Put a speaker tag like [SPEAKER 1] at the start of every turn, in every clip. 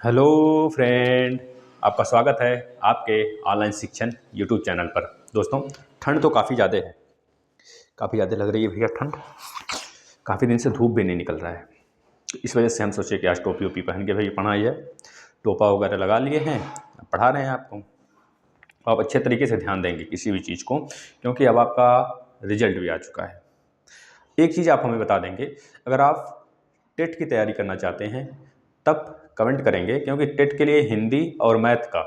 [SPEAKER 1] Hello friend, आपका स्वागत है आपके ऑनलाइन शिक्षण यूट्यूब चैनल पर। दोस्तों, ठंड तो काफ़ी ज़्यादा है, काफ़ी ज़्यादा लग रही है भैया ठंड। काफ़ी दिन से धूप भी नहीं निकल रहा है। इस वजह से हम सोचे कि आज टोपी वोपी पहन के भाई पढ़ाई है, टोपा वगैरह लगा लिए हैं, पढ़ा रहे हैं आपको। आप अच्छे तरीके से ध्यान देंगे किसी भी चीज़ को, क्योंकि अब आपका रिजल्ट भी आ चुका है। एक चीज़ आप हमें बता देंगे, अगर आप टेट की तैयारी करना चाहते हैं तब कमेंट करेंगे, क्योंकि टेट के लिए हिंदी और मैथ का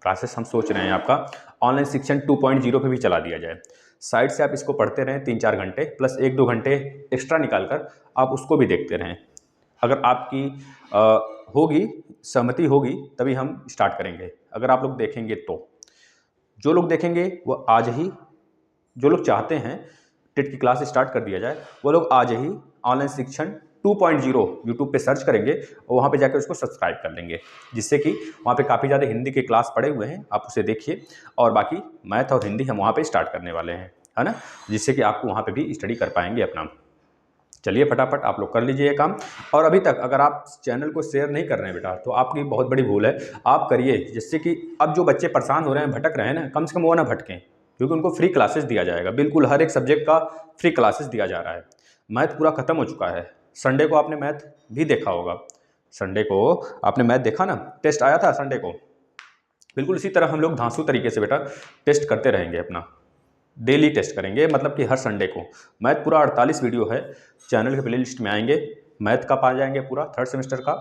[SPEAKER 1] क्लासेस हम सोच रहे हैं आपका ऑनलाइन शिक्षण 2.0 पे भी चला दिया जाए। साइड से आप इसको पढ़ते रहें 3-4 घंटे प्लस 1-2 घंटे एक्स्ट्रा निकाल कर आप उसको भी देखते रहें। अगर आपकी होगी सहमति होगी तभी हम स्टार्ट करेंगे। अगर आप लोग देखेंगे तो जो लोग देखेंगे वो आज ही, जो लोग चाहते हैं टेट की क्लास स्टार्ट कर दिया जाए वो लोग आज ही ऑनलाइन शिक्षण 2.0 यूट्यूब पे सर्च करेंगे और वहाँ पे जाकर उसको सब्सक्राइब कर लेंगे, जिससे कि वहाँ पे काफ़ी ज़्यादा हिंदी के क्लास पड़े हुए हैं, आप उसे देखिए। और बाकी मैथ और हिंदी हम वहाँ पे स्टार्ट करने वाले हैं, है ना, जिससे कि आपको वहाँ पे भी स्टडी कर पाएंगे अपना। चलिए फटाफट आप लोग कर लीजिए ये काम। और अभी तक अगर आप चैनल को शेयर नहीं कर रहे हैं बेटा, तो आपकी बहुत बड़ी भूल है। आप करिए, जिससे कि अब जो बच्चे परेशान हो रहे हैं, भटक रहे हैं ना, कम से कम वो ना भटकें, क्योंकि उनको फ्री क्लासेस दिया जाएगा। बिल्कुल हर एक सब्जेक्ट का फ्री क्लासेस दिया जा रहा है। मैथ पूरा खत्म हो चुका है। संडे को आपने मैथ भी देखा होगा, संडे को आपने मैथ देखा ना, टेस्ट आया था संडे को। बिल्कुल इसी तरह हम लोग धांसू तरीके से बेटा टेस्ट करते रहेंगे अपना, डेली टेस्ट करेंगे, मतलब कि हर संडे को। मैथ पूरा 48 वीडियो है, चैनल के प्ले लिस्ट में आएंगे, मैथ का पा जाएंगे पूरा थर्ड सेमेस्टर का।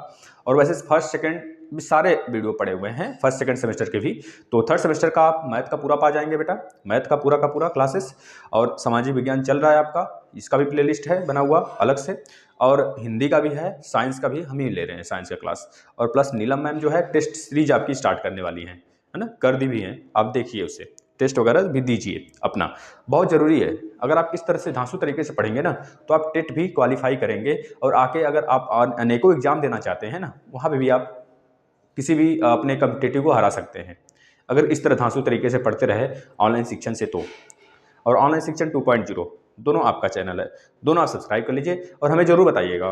[SPEAKER 1] और वैसे फर्स्ट सेकंड भी सारे वीडियो पड़े हुए हैं, फर्स्ट सेकंड सेमेस्टर के भी। तो थर्ड सेमेस्टर का आप मैथ का पूरा पा जाएंगे बेटा, मैथ का पूरा क्लासेस। और सामाजिक विज्ञान चल रहा है आपका, इसका भी प्ले लिस्ट है बना हुआ अलग से। और हिंदी का भी है, साइंस का भी हम ही ले रहे हैं, साइंस का क्लास। और प्लस नीलम मैम जो है टेस्ट सीरीज आपकी स्टार्ट करने वाली है ना, कर दी भी हैं, आप देखिए उसे, टेस्ट वगैरह भी दीजिए अपना, बहुत ज़रूरी है। अगर आप इस तरह से धांसू तरीके से पढ़ेंगे ना, तो आप टेट भी क्वालिफाई करेंगे। और आके अगर आप अनेकों एग्जाम देना चाहते हैं ना, वहाँ पे भी आप किसी भी अपने कम्पिटिटिव को हरा सकते हैं, अगर इस तरह धांसू तरीके से पढ़ते रहे ऑनलाइन शिक्षण से तो। और ऑनलाइन शिक्षण 2.0 दोनों आपका चैनल है, दोनों आप सब्सक्राइब कर लीजिए। और हमें ज़रूर बताइएगा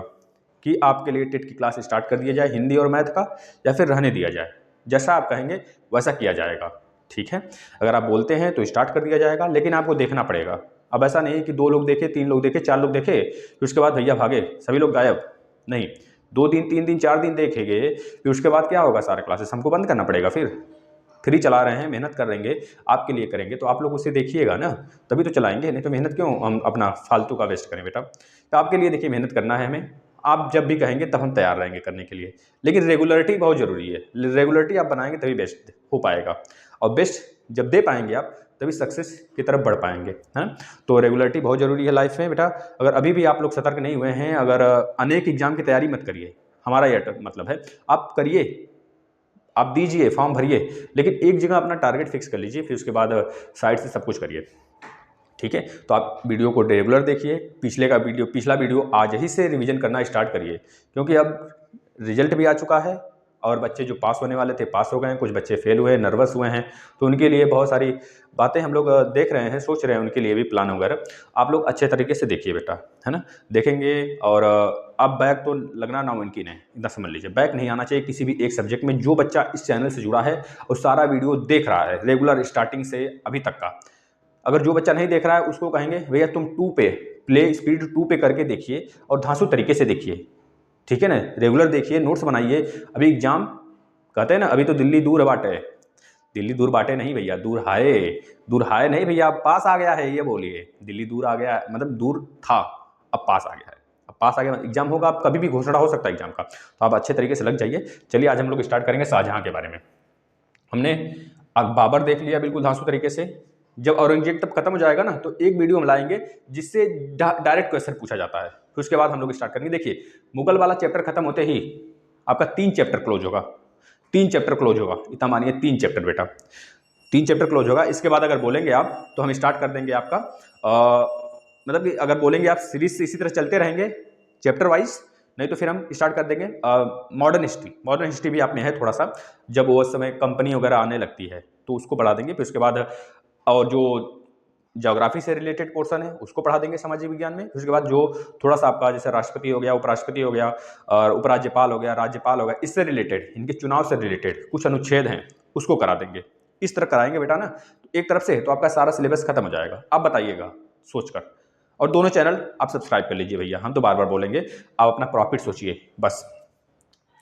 [SPEAKER 1] कि आपके लिए टेट की क्लास स्टार्ट कर दिया जाए हिंदी और मैथ का, या फिर रहने दिया जाए। जैसा आप कहेंगे वैसा किया जाएगा, ठीक है। अगर आप बोलते हैं तो स्टार्ट कर दिया जाएगा, लेकिन आपको देखना पड़ेगा। अब ऐसा नहीं कि 2 लोग देखे, 3 लोग देखे, 4 लोग देखे, फिर उसके बाद भैया भागे सभी लोग गायब। नहीं, 2 दिन 3 दिन 4 दिन देखेंगे, फिर उसके बाद क्या होगा, सारे क्लासेस हमको बंद करना पड़ेगा। फिर फ्री चला रहे हैं, मेहनत कर रहेंगे, आपके लिए करेंगे, तो आप लोग उसे देखिएगा ना, तभी तो चलाएंगे। नहीं तो मेहनत क्यों हम अपना फालतू का वेस्ट करें बेटा। तो आपके लिए देखिए मेहनत करना है हमें, आप जब भी कहेंगे तब हम तैयार रहेंगे करने के लिए। लेकिन रेगुलरिटी बहुत ज़रूरी है, रेगुलरिटी आप बनाएंगे तभी बेस्ट हो पाएगा। और बेस्ट जब दे पाएंगे आप, तभी सक्सेस की तरफ बढ़ पाएंगे, है ना। तो रेगुलरिटी बहुत ज़रूरी है लाइफ में बेटा। अगर अभी भी आप लोग सतर्क नहीं हुए हैं, अगर अनेक एग्जाम की तैयारी मत करिए, हमारा यह मतलब है। आप करिए, आप दीजिए, फॉर्म भरिए, लेकिन एक जगह अपना टारगेट फिक्स कर लीजिए, फिर उसके बाद साइड से सब कुछ करिए, ठीक है। तो आप वीडियो को रेगुलर देखिए, पिछला वीडियो आज ही से रिवीजन करना स्टार्ट करिए, क्योंकि अब रिजल्ट भी आ चुका है। और बच्चे जो पास होने वाले थे पास हो गए हैं, कुछ बच्चे फेल हुए, नर्वस हुए हैं, तो उनके लिए बहुत सारी बातें हम लोग देख रहे हैं, सोच रहे हैं, उनके लिए भी प्लान वगैरह आप लोग अच्छे तरीके से देखिए बेटा, है ना, देखेंगे। और अब बैक तो लगना नामुमकिन है, इतना समझ लीजिए। बैक नहीं आना चाहिए किसी भी एक सब्जेक्ट में। जो बच्चा इस चैनल से जुड़ा है और सारा वीडियो देख रहा है रेगुलर स्टार्टिंग से अभी तक का, अगर जो बच्चा नहीं देख रहा है उसको कहेंगे भैया तुम 2 पे, प्ले स्पीड 2 पे करके देखिए और धांसू तरीके से देखिए, ठीक है ना। रेगुलर देखिए, नोट्स बनाइए। अभी एग्जाम कहते हैं ना, अभी तो दिल्ली दूर बाटे, दिल्ली दूर बाटे नहीं भैया, दूर हाय नहीं भैया, अब पास आ गया है, ये बोलिए। दिल्ली दूर आ गया मतलब दूर था, अब पास आ गया है। अब पास आ गया, एग्जाम होगा, अब कभी भी घोषणा हो सकता है एग्जाम का, तो आप अच्छे तरीके से लग जाइए। चलिए आज हम लोग स्टार्ट करेंगे शाहजहां के बारे में। हमने बाबर देख लिया बिल्कुल धांसू तरीके से। जब औरंगजेब तब खत्म हो जाएगा ना, तो एक वीडियो हम लाएंगे जिससे डायरेक्ट क्वेश्चन पूछा जाता है, फिर उसके बाद हम लोग स्टार्ट करेंगे। देखिए, मुगल वाला चैप्टर खत्म होते ही आपका 3 चैप्टर क्लोज होगा, 3 चैप्टर क्लोज होगा, इतना मानिए 3 चैप्टर बेटा, 3 चैप्टर क्लोज होगा। इसके बाद अगर बोलेंगे आप तो हम स्टार्ट कर देंगे आपका मतलब कि अगर बोलेंगे आप सीरीज से इसी तरह चलते रहेंगे चैप्टर वाइज, नहीं तो फिर हम स्टार्ट कर देंगे मॉडर्न हिस्ट्री। मॉडर्न हिस्ट्री भी आपने है थोड़ा सा, जब वो समय कंपनी वगैरह आने लगती है तो उसको बढ़ा देंगे। फिर उसके बाद और जो ज्योग्राफी से रिलेटेड पोर्शन है उसको पढ़ा देंगे सामाजिक विज्ञान में। उसके बाद जो थोड़ा सा आपका जैसे राष्ट्रपति हो गया, उपराष्ट्रपति हो गया और उपराज्यपाल हो गया, राज्यपाल हो गया, इससे रिलेटेड, इनके चुनाव से रिलेटेड कुछ अनुच्छेद हैं उसको करा देंगे। इस तरह कराएंगे बेटा ना, तो एक तरफ से तो आपका सारा सिलेबस खत्म हो जाएगा। आप बताइएगा सोचकर। और दोनों चैनल आप सब्सक्राइब कर लीजिए भैया, हम तो बार बार बोलेंगे, आप अपना प्रॉफिट सोचिए बस।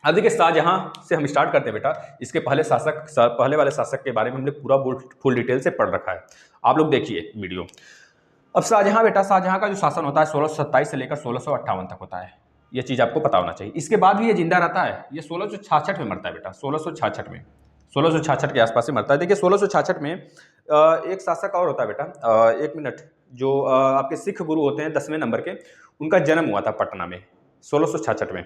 [SPEAKER 1] अब देखिए शाहजहां से हम स्टार्ट करते हैं बेटा। इसके पहले वाले शासक के बारे में हमने पूरा फुल डिटेल से पढ़ रखा है, आप लोग देखिए वीडियो। अब शाहजहां बेटा, शाहजहां का जो शासन होता है 1627 से लेकर 1658 तक होता है, ये चीज़ आपको पता होना चाहिए। इसके बाद भी ये जिंदा रहता है, ये 1666 में मरता है बेटा, 1666 में, 1666 के आसपास से मरता है। देखिए 1666 में एक शासक और होता है बेटा, एक मिनट, जो आपके सिख गुरु होते हैं 10वें नंबर के, उनका जन्म हुआ था पटना में 1666 में।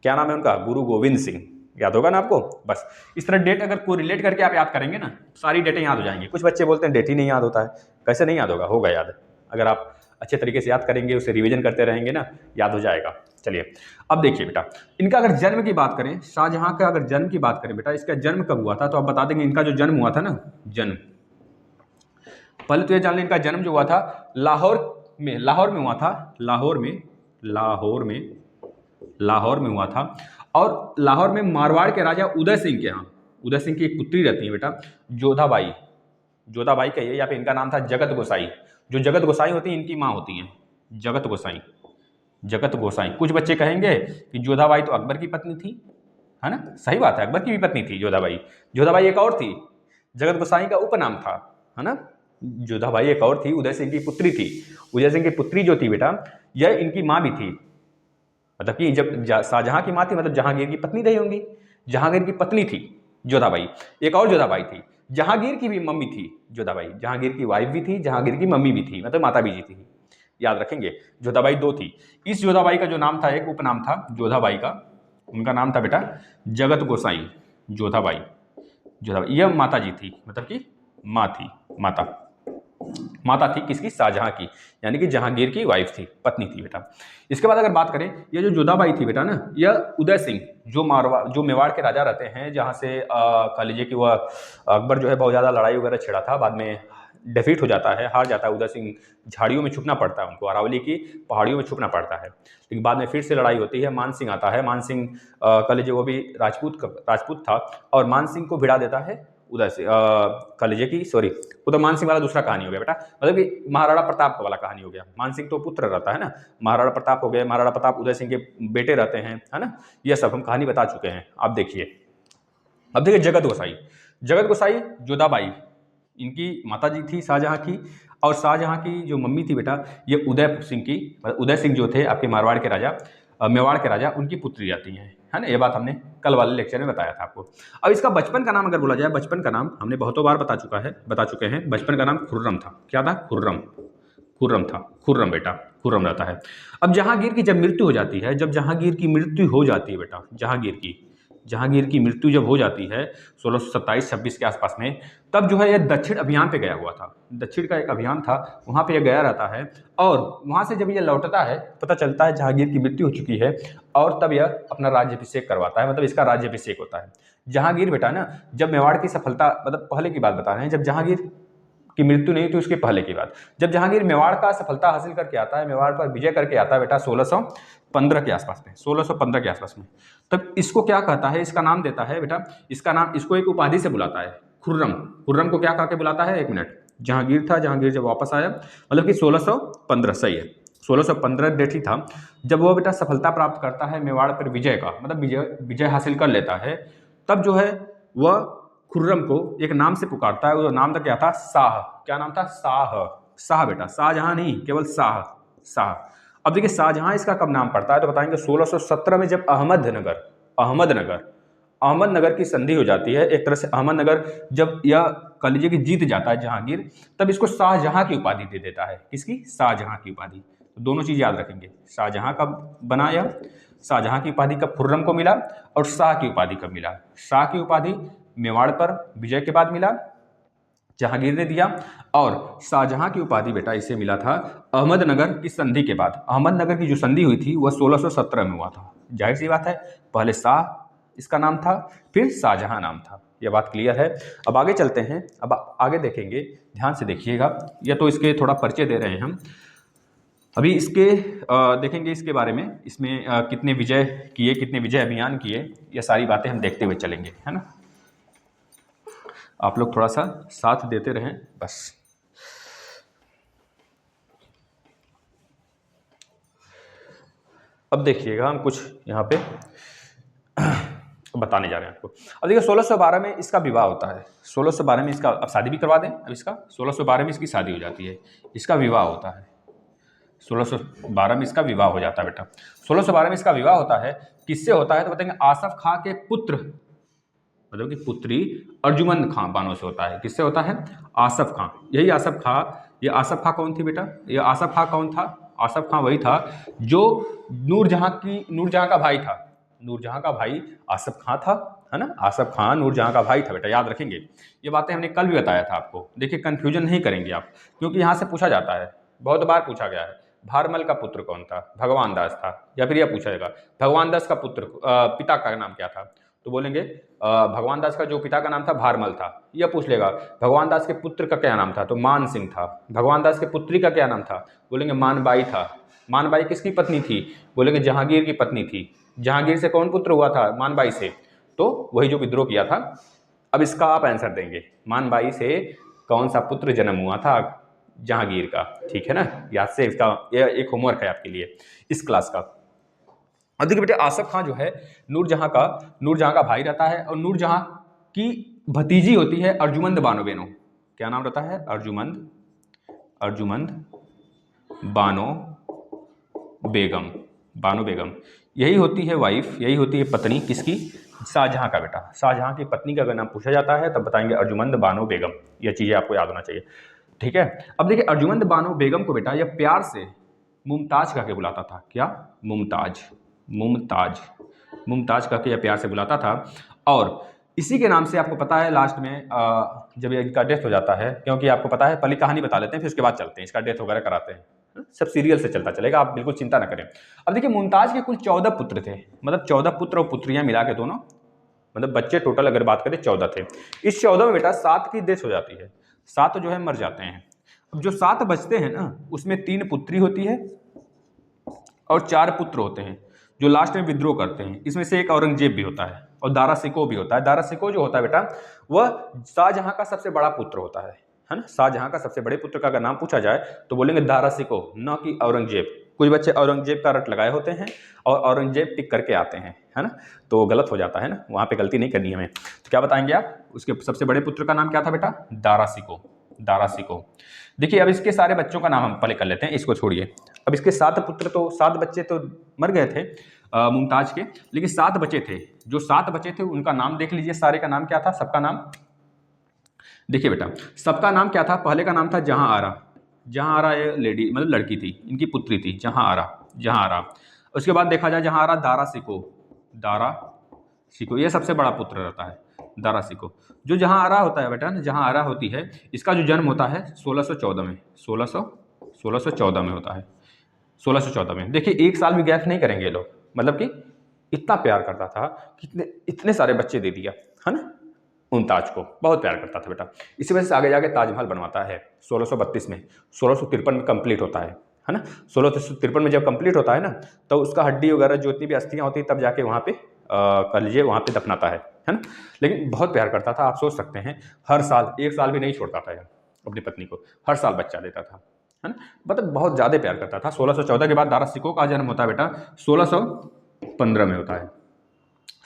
[SPEAKER 1] क्या नाम है उनका? गुरु गोविंद सिंह। याद होगा ना आपको? बस इस तरह डेट अगर कोई रिलेट करके आप याद करेंगे ना, सारी डेटें याद हो जाएंगी। कुछ बच्चे बोलते हैं डेट ही नहीं याद होता है, कैसे नहीं याद होगा? होगा याद, अगर आप अच्छे तरीके से याद करेंगे, उसे रिवीजन करते रहेंगे ना, याद हो जाएगा। चलिए अब देखिए बेटा, इनका अगर जन्म की बात करें, शाहजहां का अगर जन्म की बात करें बेटा, इसका जन्म कब हुआ था तो आप बता देंगे। इनका जो जन्म हुआ था ना, जन्म, पहले तो ये जान लें, इनका जन्म जो हुआ था लाहौर में हुआ था, लाहौर में हुआ था। और लाहौर में मारवाड़ के राजा उदय सिंह के यहाँ, उदय सिंह की एक पुत्री रहती है बेटा, जोधाबाई कहिए, या फिर इनका नाम था जगत गोसाई। जो जगत गोसाई होती हैं, इनकी माँ होती हैं जगत गोसाई। कुछ बच्चे कहेंगे कि जोधाबाई तो अकबर की पत्नी थी, है ना? सही बात है, अकबर की भी पत्नी थी जोधाबाई एक और थी, जगत गोसाई का उपनाम था, है ना? जोधाबाई एक और थी, उदय सिंह की पुत्री थी। उदय सिंह की पुत्री जो थी बेटा, यह इनकी माँ भी थी, मतलब कि जब शाहजहां की माँ थी, मतलब जहांगीर की पत्नी रही होंगी। जहांगीर की पत्नी थी जोधाबाई, एक और जोधाबाई थी, जहांगीर की भी मम्मी थी जोधाबाई, जहांगीर की वाइफ भी थी, जहांगीर की मम्मी भी थी, मतलब माता भी जी थी। याद रखेंगे, जोधाबाई दो थी। इस जोधाबाई का जो नाम था, एक उपनाम था जोधाबाई का, उनका नाम था बेटा जगत गोसाई। जोधाबाई यह माता जी थी, मतलब कि माँ थी, माता थी किसकी? शाहजहां की, यानी कि जहांगीर की वाइफ थी, पत्नी थी बेटा। इसके बाद अगर बात करें, ये जो जोधाबाई थी बेटा ना, यह उदय सिंह जो मेवाड़ के राजा रहते हैं, जहां से कह लीजिए कि वह अकबर जो है बहुत ज़्यादा लड़ाई वगैरह छेड़ा था, बाद में डिफीट हो जाता है, हार जाता है उदय सिंह, झाड़ियों में छुपना पड़ता है उनको, अरावली की पहाड़ियों में छुपना पड़ता है। लेकिन बाद में फिर से लड़ाई होती है, मान सिंह आता है, मान सिंह कह लीजिए वो भी राजपूत था, और मान सिंह को भिड़ा देता है उदय से, कह लीजिए कि सॉरी, वो तो मान सिंह वाला दूसरा कहानी हो गया बेटा, मतलब कि महाराणा प्रताप वाला कहानी हो गया। मान सिंह तो पुत्र रहता है ना, महाराणा प्रताप हो गए, महाराणा प्रताप उदय सिंह के बेटे रहते हैं, है ना? यह सब हम कहानी बता चुके हैं, आप देखिए। अब देखिए जगत गोसाई जोधाबाई, इनकी माता जी थी शाहजहां की, और शाहजहां की जो मम्मी थी बेटा, ये उदय सिंह जो थे आपके मेवाड़ के राजा, उनकी पुत्री आती हैं, है ना? ये बात हमने कल वाले लेक्चर में बताया था आपको। अब इसका बचपन का नाम अगर बोला जाए, बचपन का नाम हमने बहुतों बार बता चुके हैं। बचपन का नाम खुर्रम था। क्या था? खुर्रम बेटा, खुर्रम रहता है। अब जहांगीर की जब मृत्यु हो जाती है, बेटा, जहांगीर की मृत्यु जब हो जाती है 1627-26 के आसपास में, तब जो है यह दक्षिण अभियान पे गया हुआ था। दक्षिण का एक अभियान था, वहाँ पे यह गया रहता है, और वहाँ से जब यह लौटता है, पता चलता है जहांगीर की मृत्यु हो चुकी है, और तब यह अपना राज्याभिषेक करवाता है, मतलब इसका राज्याभिषेक होता है। जहांगीर बेटा ना, जब मेवाड़ की सफलता, मतलब पहले की बात बता रहे हैं, जब जहांगीर की मृत्यु नहीं थी उसके पहले की बात, जब जहांगीर मेवाड़ का सफलता हासिल करके आता है, मेवाड़ पर विजय करके आता है बेटा 1615 के आसपास में, तब इसको क्या कहता है, इसका नाम देता है बेटा, इसको एक उपाधि से बुलाता है, खुर्रम को क्या कह के बुलाता है, एक मिनट, जहांगीर था, जहांगीर जब वापस आया, मतलब कि 1615, सही है, 1615 डेट ही था जब वो बेटा सफलता प्राप्त करता है मेवाड़ पर विजय का, मतलब विजय हासिल कर लेता है, तब जो है वह खुर्रम को एक नाम से पुकारता है। वो नाम था क्या था? शाह। क्या नाम था? शाह बेटा, शाहजहां नहीं, केवल शाह। अब देखिए शाहजहां इसका कब नाम पड़ता है तो बताएंगे 1617 में, जब अहमदनगर की संधि हो जाती है। एक तरह से अहमदनगर जब यह कह लीजिए कि जीत जाता है जहांगीर, तब इसको शाहजहां की उपाधि दे देता है। किसकी? शाहजहां की उपाधि। तो दोनों चीज याद रखेंगे, शाहजहां कब बना, यह शाहजहां की उपाधि कब खुर्रम को मिला, और शाह की उपाधि कब मिला। शाह की उपाधि मेवाड़ पर विजय के बाद मिला, जहांगीर ने दिया, और शाहजहां की उपाधि बेटा इसे मिला था अहमदनगर की संधि के बाद। अहमदनगर की जो संधि हुई थी वह 1617 में हुआ था। जाहिर सी बात है, पहले शाह इसका नाम था, फिर शाहजहां नाम था। ये बात क्लियर है। अब आगे चलते हैं, अब आगे देखेंगे, ध्यान से देखिएगा। या तो इसके थोड़ा परिचय दे रहे हैं हम अभी इसके, देखेंगे इसके बारे में, इसमें कितने विजय किए, कितने विजय अभियान किए, ये सारी बातें हम देखते हुए चलेंगे, है ना। आप लोग थोड़ा सा साथ देते रहें बस। अब देखिएगा हम कुछ यहाँ पे बताने जा रहे हैं आपको। अब देखिए 1612 में इसका विवाह होता है। 1612 में इसका, अब शादी भी करवा दें, अब इसका 1612 में इसकी शादी हो जाती है, इसका विवाह होता है। 1612 में इसका विवाह हो जाता है बेटा। 1612 में इसका विवाह होता है, किससे होता है तो बताएंगे आसफ खां के पुत्र, मतलब कि पुत्री अर्जुमंद खां बानो से होता है। किससे होता है? आसफ खां। यही आसफ खां, ये आसफ खां कौन थी बेटा? ये आसफ खां कौन था? आसफ खां वही था जो नूरजहां का भाई था। नूरजहां का भाई आसफ खां था, है ना। आसफ खां नूरजहां का भाई था बेटा, याद रखेंगे। ये बातें हमने कल भी बताया था आपको। देखिए कंफ्यूजन नहीं करेंगे आप, क्योंकि यहाँ से पूछा जाता है, बहुत बार पूछा गया है। भारमल का पुत्र कौन था? भगवान दास था। या फिर यह पूछा जाएगा भगवान दास का पुत्र पिता का नाम क्या था, तो बोलेंगे भगवान दास का जो पिता का नाम था भारमल था। यह पूछ लेगा भगवान दास के पुत्र का क्या नाम था, तो मान सिंह था। भगवान दास के पुत्री का क्या नाम था, बोलेंगे मानबाई था। मानबाई किसकी पत्नी थी, बोलेंगे जहांगीर की पत्नी थी। जहांगीर से कौन पुत्र हुआ था? मानबाई से, तो वही जो विद्रोह किया था। अब इसका आप आंसर देंगे, मानबाई से कौन सा पुत्र जन्म हुआ था? जहांगीर का। ठीक है ना, याद से इसका यह एक होमवर्क है आपके लिए इस क्लास का। अब देखिए बेटे आसफ खां जो है नूरजहां का भाई रहता है, और नूरजहां की भतीजी होती है अर्जुमंद बानो बेनो। क्या नाम रहता है? अर्जुमंद बानो बेगम। यही होती है वाइफ, यही होती है पत्नी किसकी? शाहजहां का बेटा। शाहजहां की पत्नी का अगर नाम पूछा जाता है तब बताएंगे अर्जुमंद बानो बेगम। यह चीजें आपको याद होना चाहिए, ठीक है। अब देखिए अर्जुमंद बानो बेगम को बेटा यह प्यार से मुमताज कह के बुलाता था। क्या? मुमताज कह के यह प्यार से बुलाता था। और इसी के नाम से आपको पता है लास्ट में जब इनका डेथ हो जाता है, क्योंकि आपको पता है पहले कहानी बता लेते हैं फिर उसके बाद चलते हैं, इसका डेथ वगैरह कराते हैं, सब सीरियल से चलता चलेगा, आप बिल्कुल चिंता ना करें। अब देखिए मुमताज के कुल 14 पुत्र थे, मतलब 14 पुत्र और पुत्रियां मिला के दोनों, मतलब बच्चे टोटल अगर बात करें 14 थे। इस 14 में बेटा 7 की डेथ हो जाती है, 7 जो है मर जाते हैं। अब जो 7 बचते हैं ना, उसमें 3 पुत्री होती है और 4 पुत्र होते हैं जो लास्ट में विद्रोह करते हैं। इसमें से एक औरंगजेब भी होता है और दारा सिको भी होता है। दारा सिको जो होता है बेटा वह शाहजहां का सबसे बड़ा पुत्र होता है ना। शाहजहां का सबसे बड़े पुत्र का अगर नाम पूछा जाए तो बोलेंगे दारा सिको, न कि औरंगजेब। कुछ बच्चे औरंगजेब का रट लगाए होते हैं और औरंगजेब टिक करके आते हैं, है ना, तो गलत हो जाता है ना, वहां पे गलती नहीं करनी हमें। तो क्या बताएंगे आप? उसके सबसे बड़े पुत्र का नाम क्या था बेटा? दारा सिको। देखिए अब इसके सारे बच्चों का नाम हम पहले कर लेते हैं, इसको छोड़िए। अब इसके 7 पुत्र, तो 7 बच्चे तो मर गए थे मुमताज के, लेकिन 7 बचे थे। जो 7 बचे थे उनका नाम देख लीजिए, सारे का नाम क्या था, सबका नाम देखिए बेटा। सबका नाम क्या था? पहले का नाम था जहां आरा ये लेडी मतलब लड़की थी, इनकी पुत्री थी जहां आरा। उसके बाद देखा जाए जहां आरा दारा सिको, ये सबसे बड़ा पुत्र रहता है दारा सिको। जो जहां आरा होता है बेटा ना, जहां आरा होती है, इसका जो जन्म होता है 1614 में, 1614 में होता है। 1614 में देखिए, एक साल भी गैप नहीं करेंगे ये लोग, मतलब कि इतना प्यार करता था कि इतने सारे बच्चे दे दिया, है ना। मुमताज को बहुत प्यार करता था बेटा। इसी वजह से आगे जाके ताजमहल बनवाता है 1632 में। 1653 में कंप्लीट होता है ना। 1653 में जब कंप्लीट होता है ना, तो उसका हड्डी वगैरह जो इतनी भी अस्थियां होती तब जाके वहाँ पे कर लीजिए, वहाँ पे दफनाता है ना। लेकिन बहुत प्यार करता था, आप सोच सकते हैं, हर साल, एक साल भी नहीं छोड़ता था अपनी पत्नी को, हर साल बच्चा देता था, है ना। मतलब बहुत ज़्यादा प्यार करता था। 1614 के बाद दारा सिको का जन्म होता है बेटा 1615 में होता है।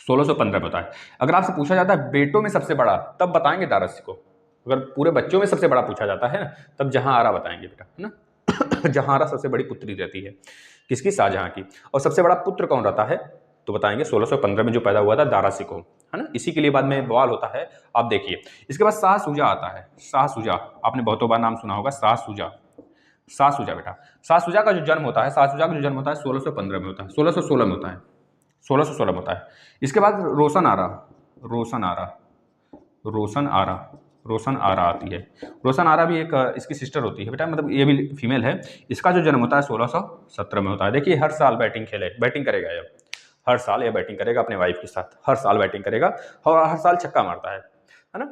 [SPEAKER 1] 1615 में होता है। अगर आपसे पूछा जाता है बेटों में सबसे बड़ा, तब बताएंगे दारा सिको। अगर पूरे बच्चों में सबसे बड़ा पूछा जाता है ना, तब जहां आरा बताएंगे बेटा, है ना। जहां आरा सबसे बड़ी पुत्री रहती है किसकी? शाहजहां की। और सबसे बड़ा पुत्र कौन रहता है तो बताएंगे 1615 में जो पैदा हुआ था दारा सिको, है ना। इसी के लिए बाद में बवाल होता है, आप देखिए। इसके बाद शाह सुजा आता है। शाह सुजा आपने बहुतों बार नाम सुना होगा, शाह सुजा बेटा। शाह सुजा का जो जन्म होता है, 1615 में होता है, 1616 में होता है, 1616 में होता है। इसके बाद रोशन आरा आती है। रोशन आरा भी एक इसकी सिस्टर होती है बेटा, मतलब ये भी फीमेल है। इसका जो जन्म होता है 1617 में होता है। देखिए हर साल बैटिंग करेगा ये, हर साल ये बैटिंग करेगा अपने वाइफ के साथ, हर साल बैटिंग करेगा और हर साल छक्का मारता है। है ना।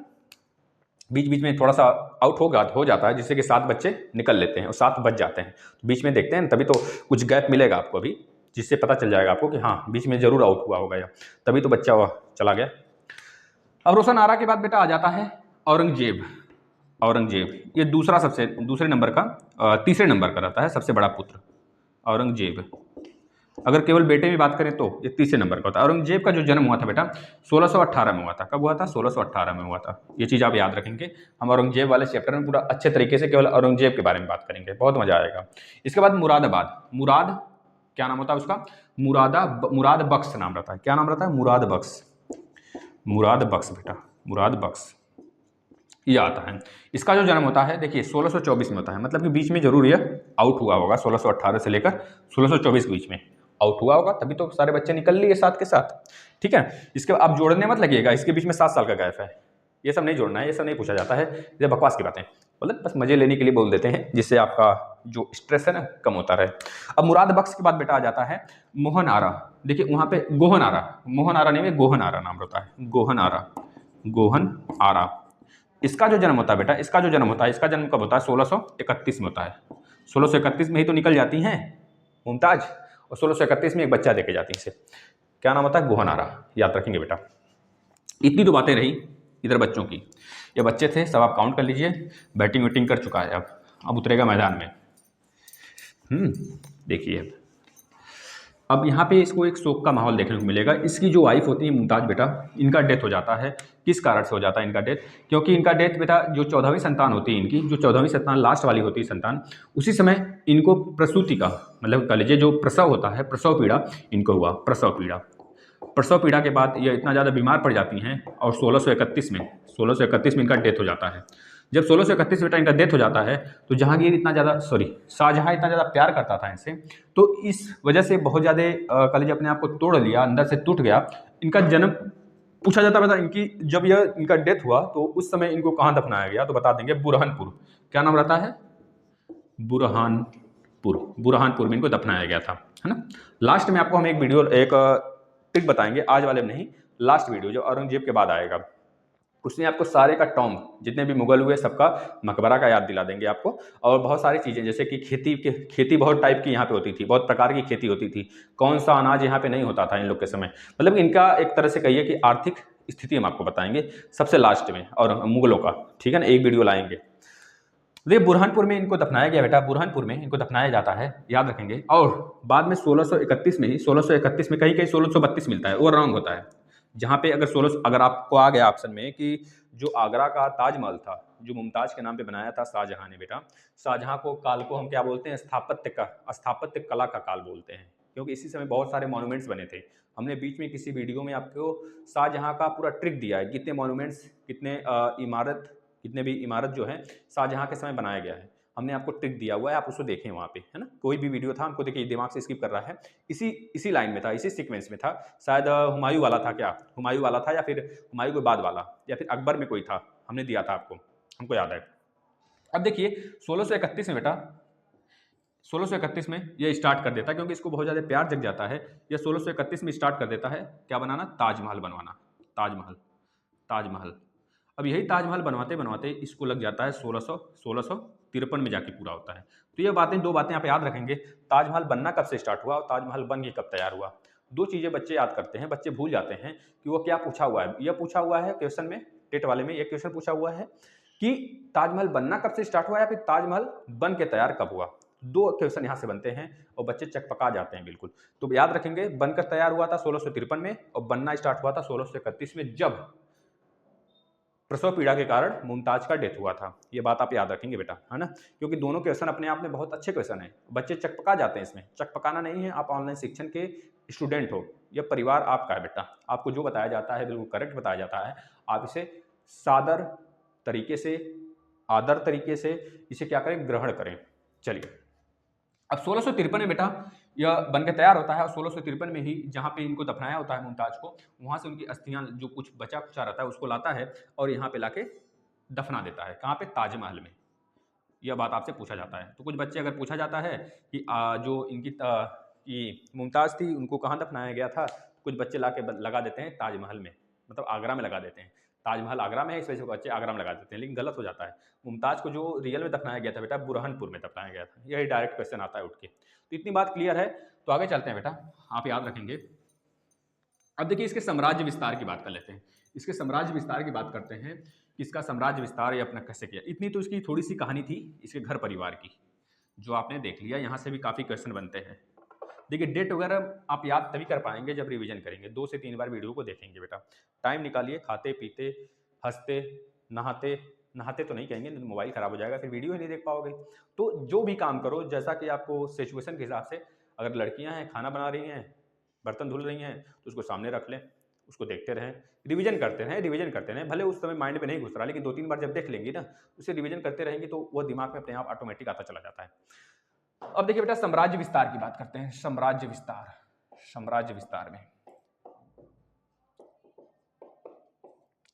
[SPEAKER 1] बीच बीच में थोड़ा सा आउट हो जाता है, जिससे कि 7 बच्चे निकल लेते हैं और 7 बच जाते हैं। तो बीच में देखते हैं, तभी तो कुछ गैप मिलेगा आपको अभी, जिससे पता चल जाएगा आपको कि हाँ बीच में ज़रूर आउट हुआ होगा, या तभी तो बच्चा वह चला गया। अब रोशन आरा के बाद बेटा आ जाता है औरंगजेब। औरंगजेब ये दूसरे नंबर का, तीसरे नंबर का रहता है, सबसे बड़ा पुत्र औरंगजेब। अगर केवल बेटे में बात करें तो ये तीसरे नंबर का होता है। औरंगजेब का जो जन्म हुआ था बेटा 1618 में हुआ था। कब हुआ था? 1618 में हुआ था। ये चीज़ आप याद रखेंगे। हम औरंगजेब वाले चैप्टर में पूरा अच्छे तरीके से केवल औरंगजेब के बारे में बात करेंगे, बहुत मजा आएगा। इसके बाद मुरादाबाद। मुराद क्या नाम होता है उसका? मुराद बख्श नाम रहता है। क्या नाम रहता है? मुराद बख्श। मुराद बख्श बेटा, मुराद बख्श ये आता है। इसका जो जन्म होता है देखिए 1624 में होता है, मतलब कि बीच में जरूर यह आउट हुआ होगा। 1618 से लेकर 1624 के बीच में आउट हुआ होगा, तभी तो सारे बच्चे निकल लिए साथ के साथ। ठीक है, इसके आप जोड़ने मत लगिएगा, इसके बीच में 7 साल का गैप है, ये सब नहीं जोड़ना है, ये सब नहीं पूछा जाता है, ये बकवास की बातें, मतलब बस मजे लेने के लिए बोल देते हैं, जिससे आपका जो स्ट्रेस है ना कम होता रहे। अब मुराद बख्श के बाद बेटा आ जाता है मोहन आरा। देखिए वहां पे गोहन आरा, मोहन आरा नहीं है, गोहन आरा नाम होता है, गोहन आरा, गोहन आरा। इसका जो जन्म होता है बेटा, इसका जो जन्म होता है, इसका जन्म कब होता है? 1631 में होता है। 1631 में ही तो निकल जाती हैं मुमताज, और 1631 में एक बच्चा देके जाती है इसे। क्या नाम होता है? गोहन आरा। याद रखेंगे बेटा। इतनी तो बातें रही इधर बच्चों की। ये बच्चे थे सब, आप काउंट कर लीजिए। बैटिंग वेटिंग कर चुका है, अब उतरेगा मैदान में। देखिए अब यहाँ पे इसको एक शोक का माहौल देखने को मिलेगा। इसकी जो वाइफ होती है मुमताज बेटा, इनका डेथ हो जाता है। किस कारण से हो जाता है इनका डेथ? क्योंकि इनका डेथ बेटा, जो 14वीं संतान होती है इनकी, जो 14वीं संतान लास्ट वाली होती है संतान, उसी समय इनको प्रसूति का, मतलब कह लीजिए जो प्रसव होता है, प्रसव पीड़ा इनको हुआ, प्रसव पीड़ा। प्रसव पीड़ा के बाद ये इतना ज़्यादा बीमार पड़ जाती हैं, और 1631 में इनका डेथ हो जाता है। जब 1631 बेटा इनका डेथ हो जाता है, तो जहांगीर इतना ज़्यादा शाहजहां इतना ज़्यादा प्यार करता था इनसे, तो इस वजह से बहुत ज़्यादा कह लीजिए अपने आप को तोड़ लिया, अंदर से टूट गया। इनका जन्म पूछा जाता है इनकी, जब यह इनका डेथ हुआ तो उस समय इनको कहाँ दफनाया गया, तो बता देंगे बुरहानपुर। क्या नाम रहता है? बुरहानपुर में इनको दफनाया गया था, है ना। लास्ट में आपको हम एक वीडियो, एक ट्रिक बताएंगे, आज वाले में नहीं, लास्ट वीडियो जो औरंगजेब के बाद आएगा, उसमें आपको सारे का टॉम, जितने भी मुगल हुए सबका मकबरा का याद दिला देंगे आपको। और बहुत सारी चीज़ें, जैसे कि खेती बहुत टाइप की यहाँ पे होती थी, बहुत प्रकार की खेती होती थी, कौन सा अनाज यहाँ पे नहीं होता था इन लोग के समय, मतलब इनका एक तरह से कहिए कि आर्थिक स्थिति हम आपको बताएंगे सबसे लास्ट में, और मुगलों का, ठीक है ना, एक वीडियो लाएंगे। ये बुरहानपुर में इनको दफनाया गया बेटा, बुरहानपुर में इनको दफनाया जाता है, याद रखेंगे। और बाद में 1631 में ही, 1631 में कहीं कहीं 1632 मिलता है, वो रॉन्ग होता है। जहाँ पे अगर आपको आ गया ऑप्शन में कि जो आगरा का ताजमहल था, जो मुमताज के नाम पे बनाया था शाहजहां ने बेटा, शाहजहां को काल को हम क्या बोलते हैं? स्थापत्य कला का काल बोलते हैं, क्योंकि इसी समय बहुत सारे मॉन्यूमेंट्स बने थे। हमने बीच में किसी वीडियो में आपको शाहजहां का पूरा ट्रिक दिया है, कितने मॉन्यूमेंट्स, कितने भी इमारत जो है शाहजहां के समय बनाया गया है, हमने आपको ट्रिक दिया हुआ है, आप उसको देखें वहाँ पे, है ना। कोई भी वीडियो था, हमको देखिए दिमाग से स्किप कर रहा है, इसी लाइन में था, इसी सीक्वेंस में था, शायद हुमायूं वाला था, क्या हुमायूं वाला था, या फिर हुमायूं के बाद वाला, या फिर अकबर में कोई था, हमने दिया था आपको, हमको याद है। अब देखिए 1631 में बेटा, 1631 में ये स्टार्ट कर देता है, क्योंकि इसको बहुत ज़्यादा प्यार जग जाता है, ये 1631 में स्टार्ट कर देता है क्या बनाना? ताजमहल बनवाना, ताजमहल। अब यही ताजमहल बनवाते बनवाते इसको लग जाता है 1653 में जाके पूरा होता है। तो ये बातें, दो बातें आप याद रखेंगे, ताजमहल बनना कब से स्टार्ट हुआ और ताजमहल बन के कब तैयार हुआ। दो चीज़ें बच्चे याद करते हैं, बच्चे भूल जाते हैं कि वो क्या पूछा हुआ है। यह पूछा हुआ है क्वेश्चन में, टेट वाले में एक क्वेश्चन पूछा हुआ है कि ताजमहल बनना कब से स्टार्ट हुआ या फिर ताजमहल बन के तैयार कब हुआ। दो क्वेश्चन यहाँ से बनते हैं और बच्चे चकपका जाते हैं बिल्कुल। तो याद रखेंगे, बनकर तैयार हुआ था 1653 में और बनना स्टार्ट हुआ था 1631 में, जब प्रसव पीड़ा के कारण मुमताज का डेथ हुआ था। ये बात आप याद रखेंगे बेटा, है ना, क्योंकि दोनों क्वेश्चन अपने आप में बहुत अच्छे क्वेश्चन हैं, बच्चे चकपका जाते हैं इसमें। चकपकाना नहीं है, आप ऑनलाइन शिक्षण के स्टूडेंट हो, यह परिवार आपका है बेटा, आपको जो बताया जाता है बिल्कुल करेक्ट बताया जाता है, आप इसे सादर तरीके से, आदर तरीके से इसे क्या करें, ग्रहण करें। चलिए अब 1653 में बेटा यह बनकर तैयार होता है, और 1653 में ही जहाँ पे इनको दफनाया होता है मुमताज को, वहाँ से उनकी अस्थियां जो कुछ बचा खुचा रहता है उसको लाता है और यहाँ पे लाके दफना देता है। कहाँ पे? ताजमहल में। यह बात आपसे पूछा जाता है। तो कुछ बच्चे अगर पूछा जाता है कि जो इनकी मुमताज थी उनको कहाँ दफनाया गया था, कुछ बच्चे ला के लगा देते हैं ताजमहल में, मतलब आगरा में लगा देते हैं। ताजमहल आगरा में है, इस वजह से बच्चे आगरा में लगा देते हैं, लेकिन गलत हो जाता है। मुमताज़ को जो रियल में दफनाया गया था बेटा, बुरहानपुर में दफनाया गया था। यही डायरेक्ट क्वेश्चन आता है उठ के। तो इतनी बात क्लियर है, तो आगे चलते हैं बेटा, आप याद रखेंगे। अब देखिए इसके साम्राज्य विस्तार की बात कर लेते हैं। इसके साम्राज्य विस्तार की बात करते हैं कि इसका साम्राज्य विस्तार ये अपना कैसे किया। इतनी तो इसकी थोड़ी सी कहानी थी इसके घर परिवार की, जो आपने देख लिया। यहाँ से भी काफ़ी क्वेश्चन बनते हैं। देखिए डेट वगैरह आप याद तभी कर पाएंगे जब रिवीजन करेंगे। 2 से 3 बार वीडियो को देखेंगे बेटा। टाइम निकालिए, खाते पीते हंसते नहाते, नहाते तो नहीं कहेंगे, नहीं मोबाइल खराब हो जाएगा, फिर वीडियो ही नहीं देख पाओगे। तो जो भी काम करो जैसा कि आपको सिचुएशन के हिसाब से, अगर लड़कियां हैं खाना बना रही हैं, बर्तन धुल रही हैं, तो उसको सामने रख लें, उसको देखते रहें, रिवीजन करते रहें, रिवीजन करते रहें। भले उस समय माइंड में नहीं घुस रहा, लेकिन 2-3 बार जब देख लेंगी ना, उसे रिवीजन करते रहेंगे तो वो दिमाग में अपने आप ऑटोमेटिक आता चला जाता है। अब देखिए बेटा साम्राज्य विस्तार की बात करते हैं। साम्राज्य विस्तार, साम्राज्य विस्तार में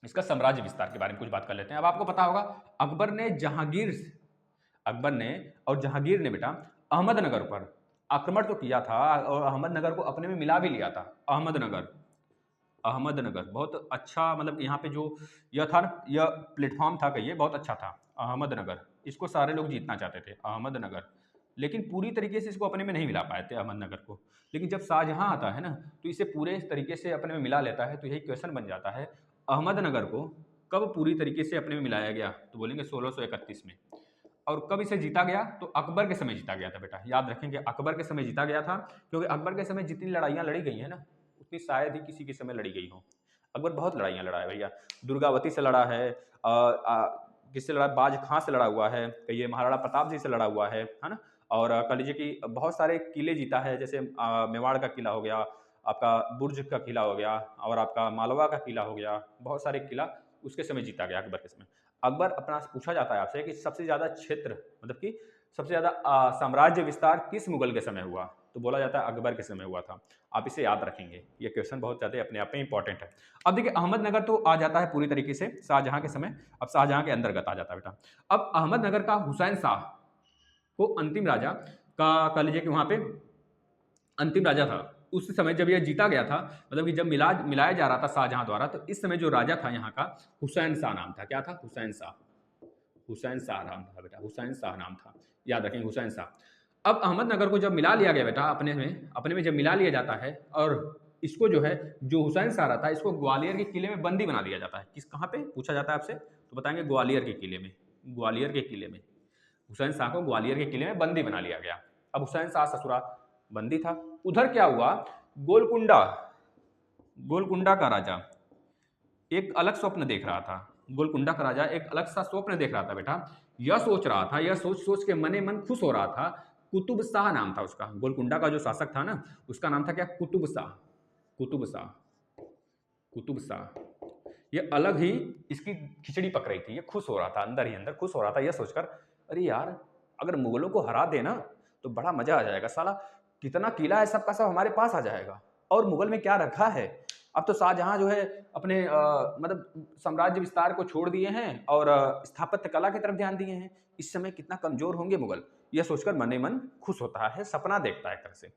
[SPEAKER 1] इसका साम्राज्य विस्तार के बारे में कुछ बात कर लेते हैं। अब आपको पता होगा अकबर ने और जहांगीर ने बेटा अहमदनगर पर आक्रमण तो किया था और अहमदनगर को अपने में मिला भी लिया था। अहमदनगर बहुत अच्छा, मतलब यहाँ पे जो यह था ना, यह प्लेटफॉर्म था, कहिए बहुत अच्छा था। अहमदनगर, इसको सारे लोग जीतना चाहते थे, अहमदनगर, लेकिन पूरी तरीके से इसको अपने में नहीं मिला पाए थे अहमदनगर को। लेकिन जब शाहजहां आता है ना, तो इसे पूरे तरीके से अपने में मिला लेता है। तो यही क्वेश्चन बन जाता है, अहमदनगर को कब पूरी तरीके से अपने में मिलाया गया? तो बोलेंगे 1631 में। और कब इसे जीता गया? तो अकबर के समय जीता गया था बेटा। याद रखेंगे अकबर के समय जीता गया था, क्योंकि अकबर के समय जितनी लड़ाइयाँ लड़ी गई हैं ना, उतनी शायद ही किसी के समय लड़ी गई हो। अकबर बहुत लड़ाइयाँ लड़ा है भैया। दुर्गावती से लड़ा है, किससे लड़ा? बाज खां से लड़ा हुआ है, कहिए महाराणा प्रताप जी से लड़ा हुआ है ना। और कह लीजिए कि बहुत सारे किले जीता है, जैसे मेवाड़ का किला हो गया, आपका बुर्ज का किला हो गया, और आपका मालवा का किला हो गया। बहुत सारे किला उसके समय जीता गया, अकबर के समय। अकबर अपना पूछा जाता है आपसे कि सबसे ज्यादा क्षेत्र, मतलब कि सबसे ज्यादा साम्राज्य विस्तार किस मुगल के समय हुआ? तो बोला जाता है अकबर के समय हुआ था। आप इसे याद रखेंगे, ये क्वेश्चन बहुत ज्यादा अपने आप में इंपॉर्टेंट है। अब देखिए अहमदनगर तो आ जाता है पूरी तरीके से शाहजहां के समय। अब शाहजहां के अंतर्गत आ जाता है बेटा। अब अहमदनगर का हुसैन शाह को अंतिम राजा का, कह लीजिए कि वहां पे अंतिम राजा था उस समय जब यह जीता गया था, मतलब कि जब मिलाया जा रहा था शाहजहां द्वारा, तो इस समय जो राजा था यहाँ का हुसैन शाह नाम था। क्या था? हुसैन शाह। हुसैन शाह नाम था बेटा, हुसैन शाह नाम था, याद रखेंगे हुसैन शाह। अब अहमदनगर को जब मिला लिया गया बेटा अपने में जब मिला लिया जाता है, और इसको जो है, जो हुसैन शाह रहा था, इसको ग्वालियर के किले में बंदी बना दिया जाता है। किस, कहाँ पे पूछा जाता है आपसे, तो बताएंगे ग्वालियर के किले में। ग्वालियर के किले में हुसैन शाह को ग्वालियर के किले में बंदी बना लिया गया। अब हुसैन शाह ससुरा बंदी था। उधर क्या हुआ, गोलकुंडा, गोलकुंडा का राजा एक अलग स्वप्न देख रहा था। गोलकुंडा का राजा एक अलग सा स्वप्न देख रहा था बेटा। यह सोच रहा था, यह सोच सोच के मने मन खुश हो रहा था। कुतुब शाह नाम था उसका। गोलकुंडा का जो शासक था ना, उसका नाम था क्या? कुतुब शाह। कुतुब शाह, कुतुब शाह। ये अलग ही इसकी खिचड़ी पक रही थी। ये खुश हो रहा था, अंदर ही अंदर खुश हो रहा था, यह सोचकर, अरे यार अगर मुगलों को हरा देना तो बड़ा मजा आ जाएगा। साला कितना किला है, सबका सब हमारे पास आ जाएगा। और मुगल में क्या रखा है? अब तो शाहजहां जो है अपने मतलब साम्राज्य विस्तार को छोड़ दिए हैं और स्थापत्य कला की तरफ ध्यान दिए हैं। इस समय कितना कमजोर होंगे मुगल, यह सोचकर मन ही मन खुश होता है, सपना देखता है एक तरह से।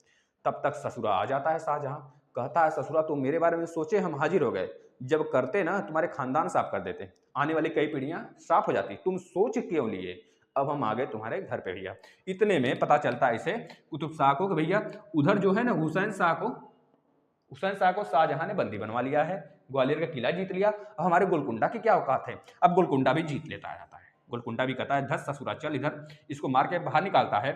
[SPEAKER 1] तब तक ससुरा आ जाता है शाहजहां, कहता है ससुरा तुम मेरे बारे में सोचे, हम हाजिर हो गए। जब करते ना तुम्हारे खानदान साफ कर देते, आने वाली कई पीढ़ियां साफ हो जाती। तुम सोच क्यों लिए? अब हम आ गए तुम्हारे घर पे भैया। इतने में पता चलता है इसे कुतुब शाह को कि भैया उधर जो है ना हुसैन शाह को शाहजहां ने बंदी बनवा लिया है, ग्वालियर का किला जीत लिया। अब हमारे गोलकुंडा की क्या औकात है? अब गोलकुंडा भी जीत लेता जाता है। गोलकुंडा भी कहता है धस ससुरा चल इधर, इसको मार के बाहर निकालता है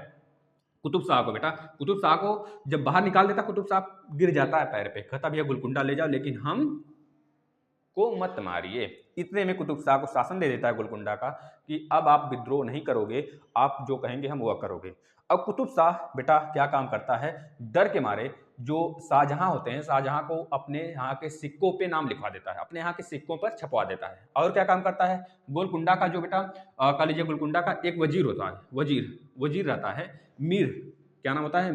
[SPEAKER 1] कुतुब शाह को बेटा। कुतुब शाह को जब बाहर निकाल देता, कुतुब शाह गिर जाता है पैर पे, कहता भैया गोलकुंडा ले जाओ लेकिन हम को मत मारिए। इतने में कुतुब शाह को शासन दे देता है गोलकुंडा का कि अब आप विद्रोह नहीं करोगे, आप जो कहेंगे हम वह करोगे। अब कुतुब शाह बेटा क्या काम करता है, डर के मारे जो शाहजहां होते हैं, शाहजहां को अपने यहाँ के सिक्कों पे नाम लिखवा देता है, अपने यहाँ के सिक्कों पर छपवा देता है। और क्या काम करता है, गोलकुंडा का जो बेटा कह लीजिए गोलकुंडा का एक वजीर होता है, वजीर रहता है मीर, क्या नाम होता है,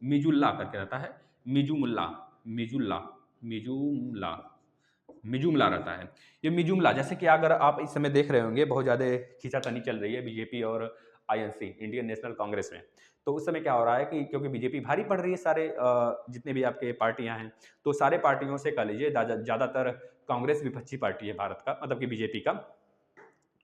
[SPEAKER 1] मिजुल्ला करके रहता है, मिजुमला रहता है। ये मिजुमला, जैसे कि अगर आप इस समय देख रहे होंगे बहुत ज़्यादा खींचातानी चल रही है बीजेपी और आईएनसी, इंडियन नेशनल कांग्रेस में। तो उस समय क्या हो रहा है कि क्योंकि बीजेपी भारी पड़ रही है, सारे जितने भी आपके पार्टियां हैं, तो सारे पार्टियों से कह लीजिए ज़्यादातर कांग्रेस विपक्षी पार्टी है भारत का, मतलब कि बीजेपी का।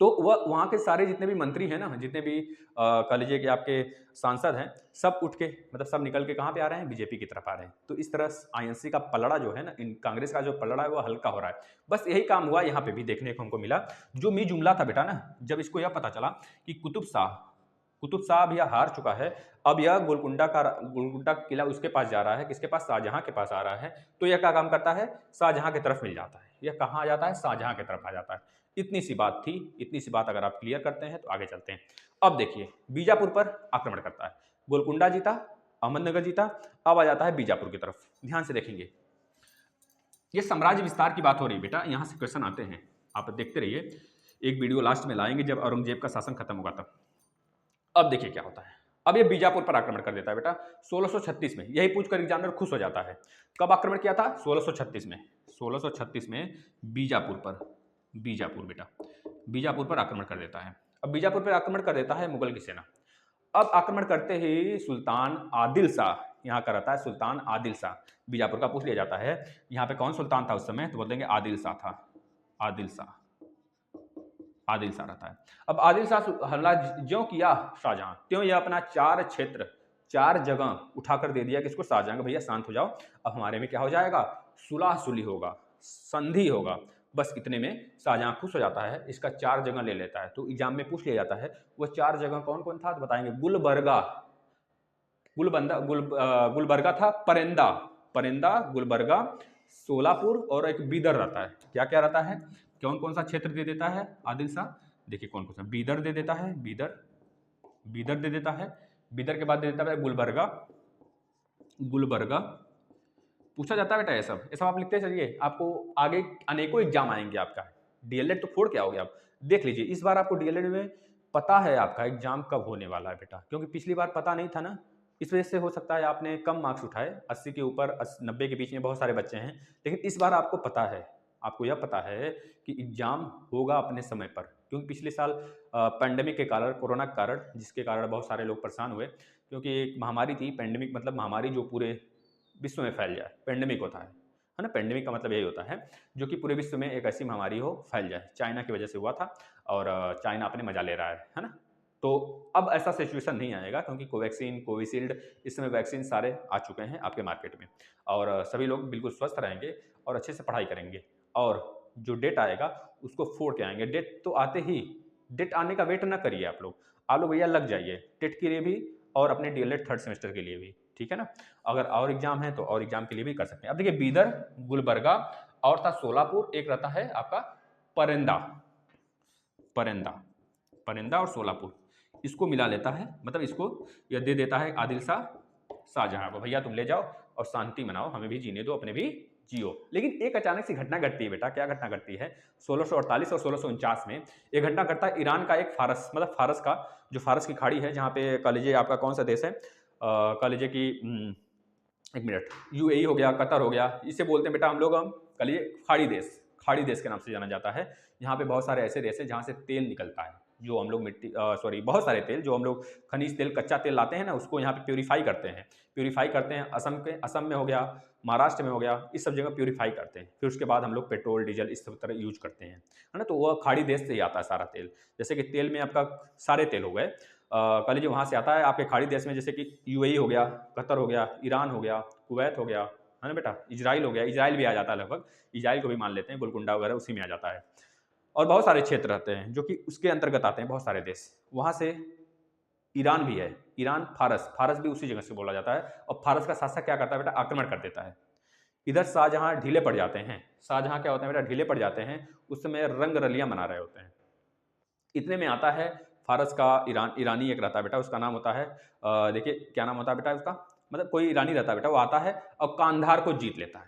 [SPEAKER 1] तो वह वहाँ के सारे जितने भी मंत्री हैं ना, जितने भी कह लीजिए कि आपके सांसद हैं, सब उठ के मतलब सब निकल के कहाँ पे आ रहे हैं, बीजेपी की तरफ आ रहे हैं। तो इस तरह आईएनसी का पलड़ा जो है ना, इन कांग्रेस का जो पलड़ा है वो हल्का हो रहा है। बस यही काम हुआ यहाँ पे भी देखने को हमको मिला। जो मी जुमला था बेटा ना, जब इसको यह पता चला कि कुतुब शाह अब यह हार चुका है, अब यह गोलकुंडा किला उसके पास जा रहा है, किसके पास, शाहजहां के पास आ रहा है, तो यह क्या काम करता है, शाहजहां की तरफ मिल जाता है। यह कहाँ आ जाता है, शाहजहां की तरफ आ जाता है। इतनी सी बात थी, इतनी सी बात अगर आप क्लियर करते हैं तो आगे चलते हैं। अब देखिए बीजापुर पर आक्रमण करता है, गोलकुंडा जीता, अहमदनगर जीता, अब आ जाता है बीजापुर की तरफ। ध्यान से देखेंगे, ये साम्राज्य विस्तार की बात हो रही है बेटा, यहां से क्वेश्चन आते हैं, आप देखते रहिए। एक वीडियो लास्ट में लाएंगे जब औरंगजेब का शासन खत्म होगा तब। अब देखिए क्या होता है, अब ये बीजापुर पर आक्रमण कर देता है बेटा 1636 में। यही पूछकर एग्जामिनर खुश हो जाता है। कब आक्रमण किया था, 1636 में। 1636 में बीजापुर बेटा, बीजापुर पर आक्रमण कर देता है। अब बीजापुर पर आक्रमण कर देता है मुगल की सेना। अब आक्रमण करते ही सुल्तान आदिल शाह यहाँ का रहता है, सुल्तान आदिल शाह। बीजापुर का पूछ लिया जाता है यहाँ पे कौन सुल्तान था उस समय, तो बोल देंगे आदिल शाह था, आदिल शाह रहता है। अब आदिल शाह हमला ज्यों किया शाहजहां, त्यों यह अपना 4 क्षेत्र 4 जगह उठाकर दे दिया किसको, शाहजहां को, भैया शांत हो जाओ, अब हमारे में क्या हो जाएगा, सुलह सुली होगा, संधि होगा। बस इतने में शाहजहां खुश हो जाता है, इसका 4 जगह ले लेता है। तो एग्जाम में पूछ लिया जाता है वो 4 जगह कौन कौन था, तो बताएंगे गुलबर्गा था, परेंदा, गुलबर्गा, सोलापुर और एक बीदर रहता है। क्या क्या रहता है, कौन कौन सा क्षेत्र दे देता है आदिल शाह, देखिए कौन कौन सा, बीदर दे देता है, बीदर दे देता है, बीदर के बाद दे देता है गुलबर्गा। पूछा जाता है बेटा ये सब आप लिखते चलिए, आपको आगे अनेकों एग्जाम आएंगे। आपका डीएलएड तो फोड़ के आओगे आप, देख लीजिए इस बार आपको डीएलएड में पता है आपका एग्जाम कब होने वाला है बेटा, क्योंकि पिछली बार पता नहीं था ना, इस वजह से हो सकता है आपने कम मार्क्स उठाए, 80 के ऊपर 90 के बीच में बहुत सारे बच्चे हैं। लेकिन इस बार आपको पता है, आपको यह पता है कि एग्जाम होगा अपने समय पर, क्योंकि पिछले साल पैंडेमिक के कारण, कोरोना के कारण, जिसके कारण बहुत सारे लोग परेशान हुए, क्योंकि एक महामारी थी। पैंडेमिक मतलब महामारी जो पूरे विश्व में फैल जाए, पैंडेमिक होता है ना, पैंडेमिक का मतलब यही होता है जो कि पूरे विश्व में एक ऐसी महामारी हो, फैल जाए। चाइना की वजह से हुआ था और चाइना अपने मजा ले रहा है ना। तो अब ऐसा सिचुएशन नहीं आएगा, क्योंकि कोवैक्सीन, कोविशील्ड, इस समय वैक्सीन सारे आ चुके हैं आपके मार्केट में, और सभी लोग बिल्कुल स्वस्थ रहेंगे और अच्छे से पढ़ाई करेंगे, और जो डेट आएगा उसको फोड़ के आएंगे। डेट तो आते ही, डेट आने का वेट ना करिए आप लोग भैया लग जाइए टेट के लिए भी और अपने डीएलएड 3rd सेमेस्टर के लिए भी, ठीक है ना। अगर और एग्जाम है तो और एग्जाम के लिए भी कर सकते हैं। अब देखिए बीदर, गुलबर्गा, और था सोलापुर, एक रहता है आपका परेंदा और सोलापुर, इसको मिला लेता है, मतलब इसको यह दे देता है आदिल शाह शाहजहां को, भैया तुम ले जाओ और शांति मनाओ, हमें भी जीने दो, अपने भी जियो। लेकिन एक अचानक सी घटना घटती है बेटा, क्या घटना घटती है, 1648 और 1649 में एक घटना घटता है। ईरान का एक फारस, मतलब फारस का, जो फारस की खाड़ी है, जहाँ पे कह लीजिए आपका कौन सा देश है, कह लीजिए कि एक मिनट, यूएई हो गया, कतर हो गया, इसे बोलते हैं बेटा हम लोग, हम कह लीजिए खाड़ी देश के नाम से जाना जाता है। यहाँ पे बहुत सारे ऐसे देश हैं जहाँ से तेल निकलता है, जो हम लोग बहुत सारे तेल, जो हम लोग खनिज तेल, कच्चा तेल लाते हैं ना, उसको यहाँ पे प्यूरीफाई करते हैं। असम में हो गया, महाराष्ट्र में हो गया, इस सब जगह प्यूरीफाई करते हैं। फिर उसके बाद हम लोग पेट्रोल, डीजल इस सब तरह यूज करते हैं, है ना। तो वह खाड़ी देश से ही आता है सारा तेल। जैसे कि तेल में आपका सारे तेल हो गए, कह लीजिए वहाँ से आता है आपके खाड़ी देश में, जैसे कि यूएई हो गया, कतर हो गया, ईरान हो गया, कुवैत हो गया, है ना बेटा, इजराइल हो गया, इजराइल भी आ जाता है लगभग, इजराइल को भी मान लेते हैं, गोलकुंडा वगैरह उसी में आ जाता है। और बहुत सारे क्षेत्र रहते हैं जो कि उसके अंतर्गत आते हैं, बहुत सारे देश। वहाँ से ईरान भी है, ईरान, फारस भी उसी जगह से बोला जाता है। और फारस का शासक क्या करता है बेटा, आक्रमण कर देता है। इधर शाहजहां ढीले पड़ जाते हैं, शाहजहां क्या होते हैं बेटा, ढीले पड़ जाते हैं, उस समय रंग रलियां मना रहे होते हैं। इतने में आता है फारस का ईरानी एक रहता है बेटा, उसका नाम होता है, देखिए क्या नाम होता है बेटा उसका, मतलब कोई ईरानी रहता है बेटा, वो आता है और कांधार को जीत लेता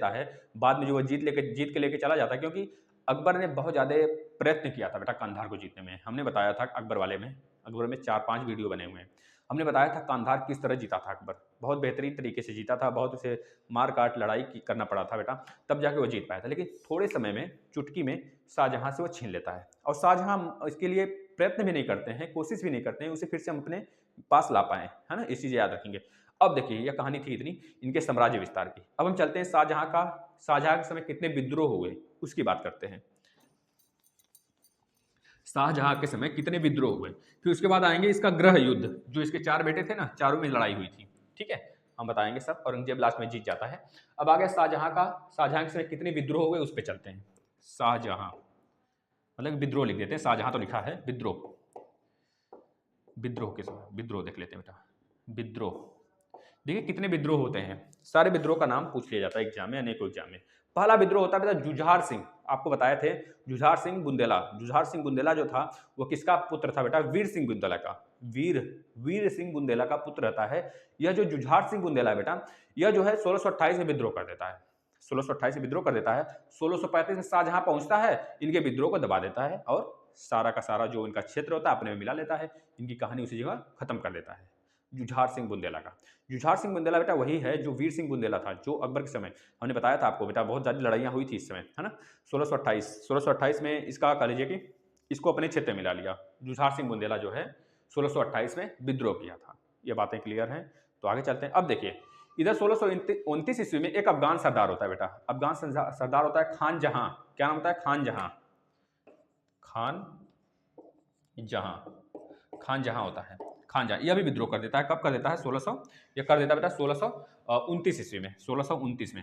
[SPEAKER 1] है। बाद में जो वो जीत के लेके चला जाता है, क्योंकि अकबर ने बहुत ज़्यादा प्रयत्न किया था बेटा कांधार को जीतने में। हमने बताया था अकबर में 4-5 वीडियो बने हुए हैं, हमने बताया था कांधार किस तरह जीता था अकबर। बहुत बेहतरीन तरीके से जीता था, बहुत उसे मार काट लड़ाई करना पड़ा था बेटा, तब जाके वो जीत पाया था। लेकिन थोड़े समय में, चुटकी में शाहजहां से वो छीन लेता है। और शाहजहां इसके लिए प्रयत्न भी नहीं करते हैं, कोशिश भी नहीं करते हैं उसे फिर से हम अपने पास ला पाएँ, है ना? इस चीज़ याद रखेंगे। अब देखिए यह कहानी थी इतनी इनके साम्राज्य विस्तार की। अब हम चलते हैं शाहजहाँ के समय कितने विद्रोह हुए, उसकी बात करते हैं। शाहजहाँ के समय कितने विद्रोह हुए, फिर उसके बाद आएंगे इसका गृह युद्ध, जो इसके 4 बेटे थे ना, चारों में लड़ाई हुई थी, ठीक है? हम बताएंगे सब। औरंगजेब लास्ट में जीत जाता है। अब आ गया शाहजहाँ के समय कितने विद्रोह हुए, उस पर चलते हैं। शाहजहाँ मतलब विद्रोह लिख देते हैं, शाहजहाँ तो लिखा है, विद्रोह। विद्रोह के समय विद्रोह देख लेते हैं बेटा। विद्रोह देखिए कितने विद्रोह होते हैं, सारे विद्रोह का नाम पूछ लिया जाता है एग्जाम में, अनेकों एग्जाम में। पहला विद्रोह होता है बेटा जुझार सिंह, आपको बताए थे जुझार सिंह बुंदेला। जुझार सिंह बुंदेला जो था वो किसका पुत्र था बेटा? वीर सिंह बुंदेला का। वीर सिंह बुंदेला का पुत्र रहता है। यह जो जुझार सिंह बुंदेला है बेटा, यह जो है 1628 में विद्रोह कर देता है। 1628 में विद्रोह कर देता है। 1635 में शाहजहां पहुंचता है, इनके विद्रोह को दबा देता है और सारा का सारा जो इनका क्षेत्र होता है अपने में मिला लेता है। इनकी कहानी उसी जगह खत्म कर देता है। जुझार सिंह बुंदेला का। जुझार सिंह बुंदेला बेटा वही है जो वीर सिंह बुंदेला था, जो अकबर के समय हमने बताया था आपको बेटा, बहुत ज़्यादा लड़ाइयाँ हुई थी इस समय, है ना? 1628 में इसका कह लीजिए कि इसको अपने क्षेत्र में मिला लिया। जुझार सिंह बुंदेला जो है 1628 में विद्रोह किया था। ये बातें क्लियर हैं, तो आगे चलते हैं। अब देखिए इधर 1629 ईस्वी में एक अफगान सरदार होता है बेटा। अफगान सरदार होता है खान जहां। क्या नाम होता है? खान जहां। खान जहां होता है। खान जहां यह भी विद्रोह कर देता है। कब कर देता है? 1600 यह कर देता है बेटा 1629 ईस्वी में। 1629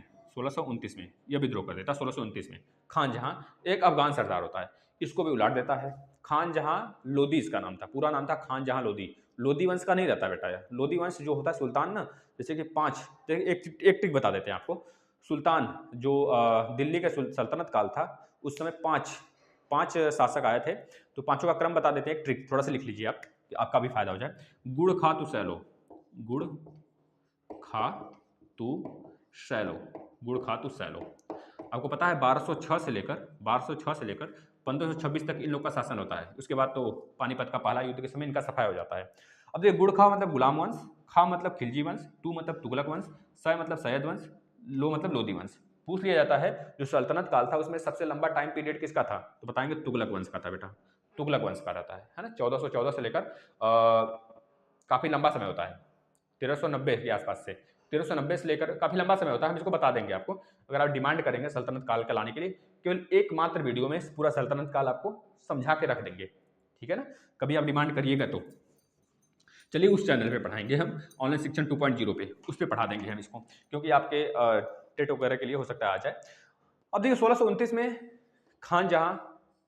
[SPEAKER 1] में यह विद्रोह कर देता है। 1629 में खान जहां एक अफगान सरदार होता है, इसको भी उलाट देता है। खान जहां लोदी इसका नाम था, पूरा नाम था खान जहां लोदी। लोदी वंश का नहीं रहता बेटा यह। लोदी वंश जो होता है सुल्तान ना, जैसे कि 5 एक ट्रिक बता देते हैं आपको। सुल्तान जो दिल्ली के सल्तनत काल था, उस समय पांच शासक आए थे, तो पांचों का क्रम बता देते हैं। एक ट्रिक थोड़ा सा लिख लीजिए आप, कि आपका भी फायदा हो जाए। गुड़ खा तू सैलो, गुड़ खा तू सैलो, गुड़ खा तू सैलो। आपको पता है 1206 से लेकर 1526 तक इन लोग का शासन होता है। उसके बाद तो पानीपत का पहला युद्ध के समय इनका सफाया हो जाता है। अब देखिए गुड़ खा मतलब गुलाम वंश, खा मतलब खिलजी वंश, तू मतलब तुगलक वंश, सै मतलब सैयद वंश, लो मतलब लोदी वंश। पूछ लिया जाता है जो सल्तनत काल था उसमें सबसे लंबा टाइम पीरियड किसका था, तो बताएंगे तुगलक वंश का था बेटा। तुगलक वंश का रहता है ना। 1414 से लेकर काफी लंबा समय होता है, 1390 के आसपास से। 1390 से लेकर काफी लंबा समय होता है, हम इसको बता देंगे आपको। अगर आप डिमांड करेंगे सल्तनत काल का लाने के लिए, केवल एकमात्र वीडियो में पूरा सल्तनत काल आपको समझा के रख देंगे, ठीक है ना? कभी आप डिमांड करिएगा तो चलिए उस चैनल पे पढ़ाएंगे हम, ऑनलाइन शिक्षण 2.0 पे, उस पर पढ़ा देंगे हम इसको, क्योंकि आपके टेट वगैरह के लिए हो सकता है आ जाए। अब देखिए 1629 में खान जहां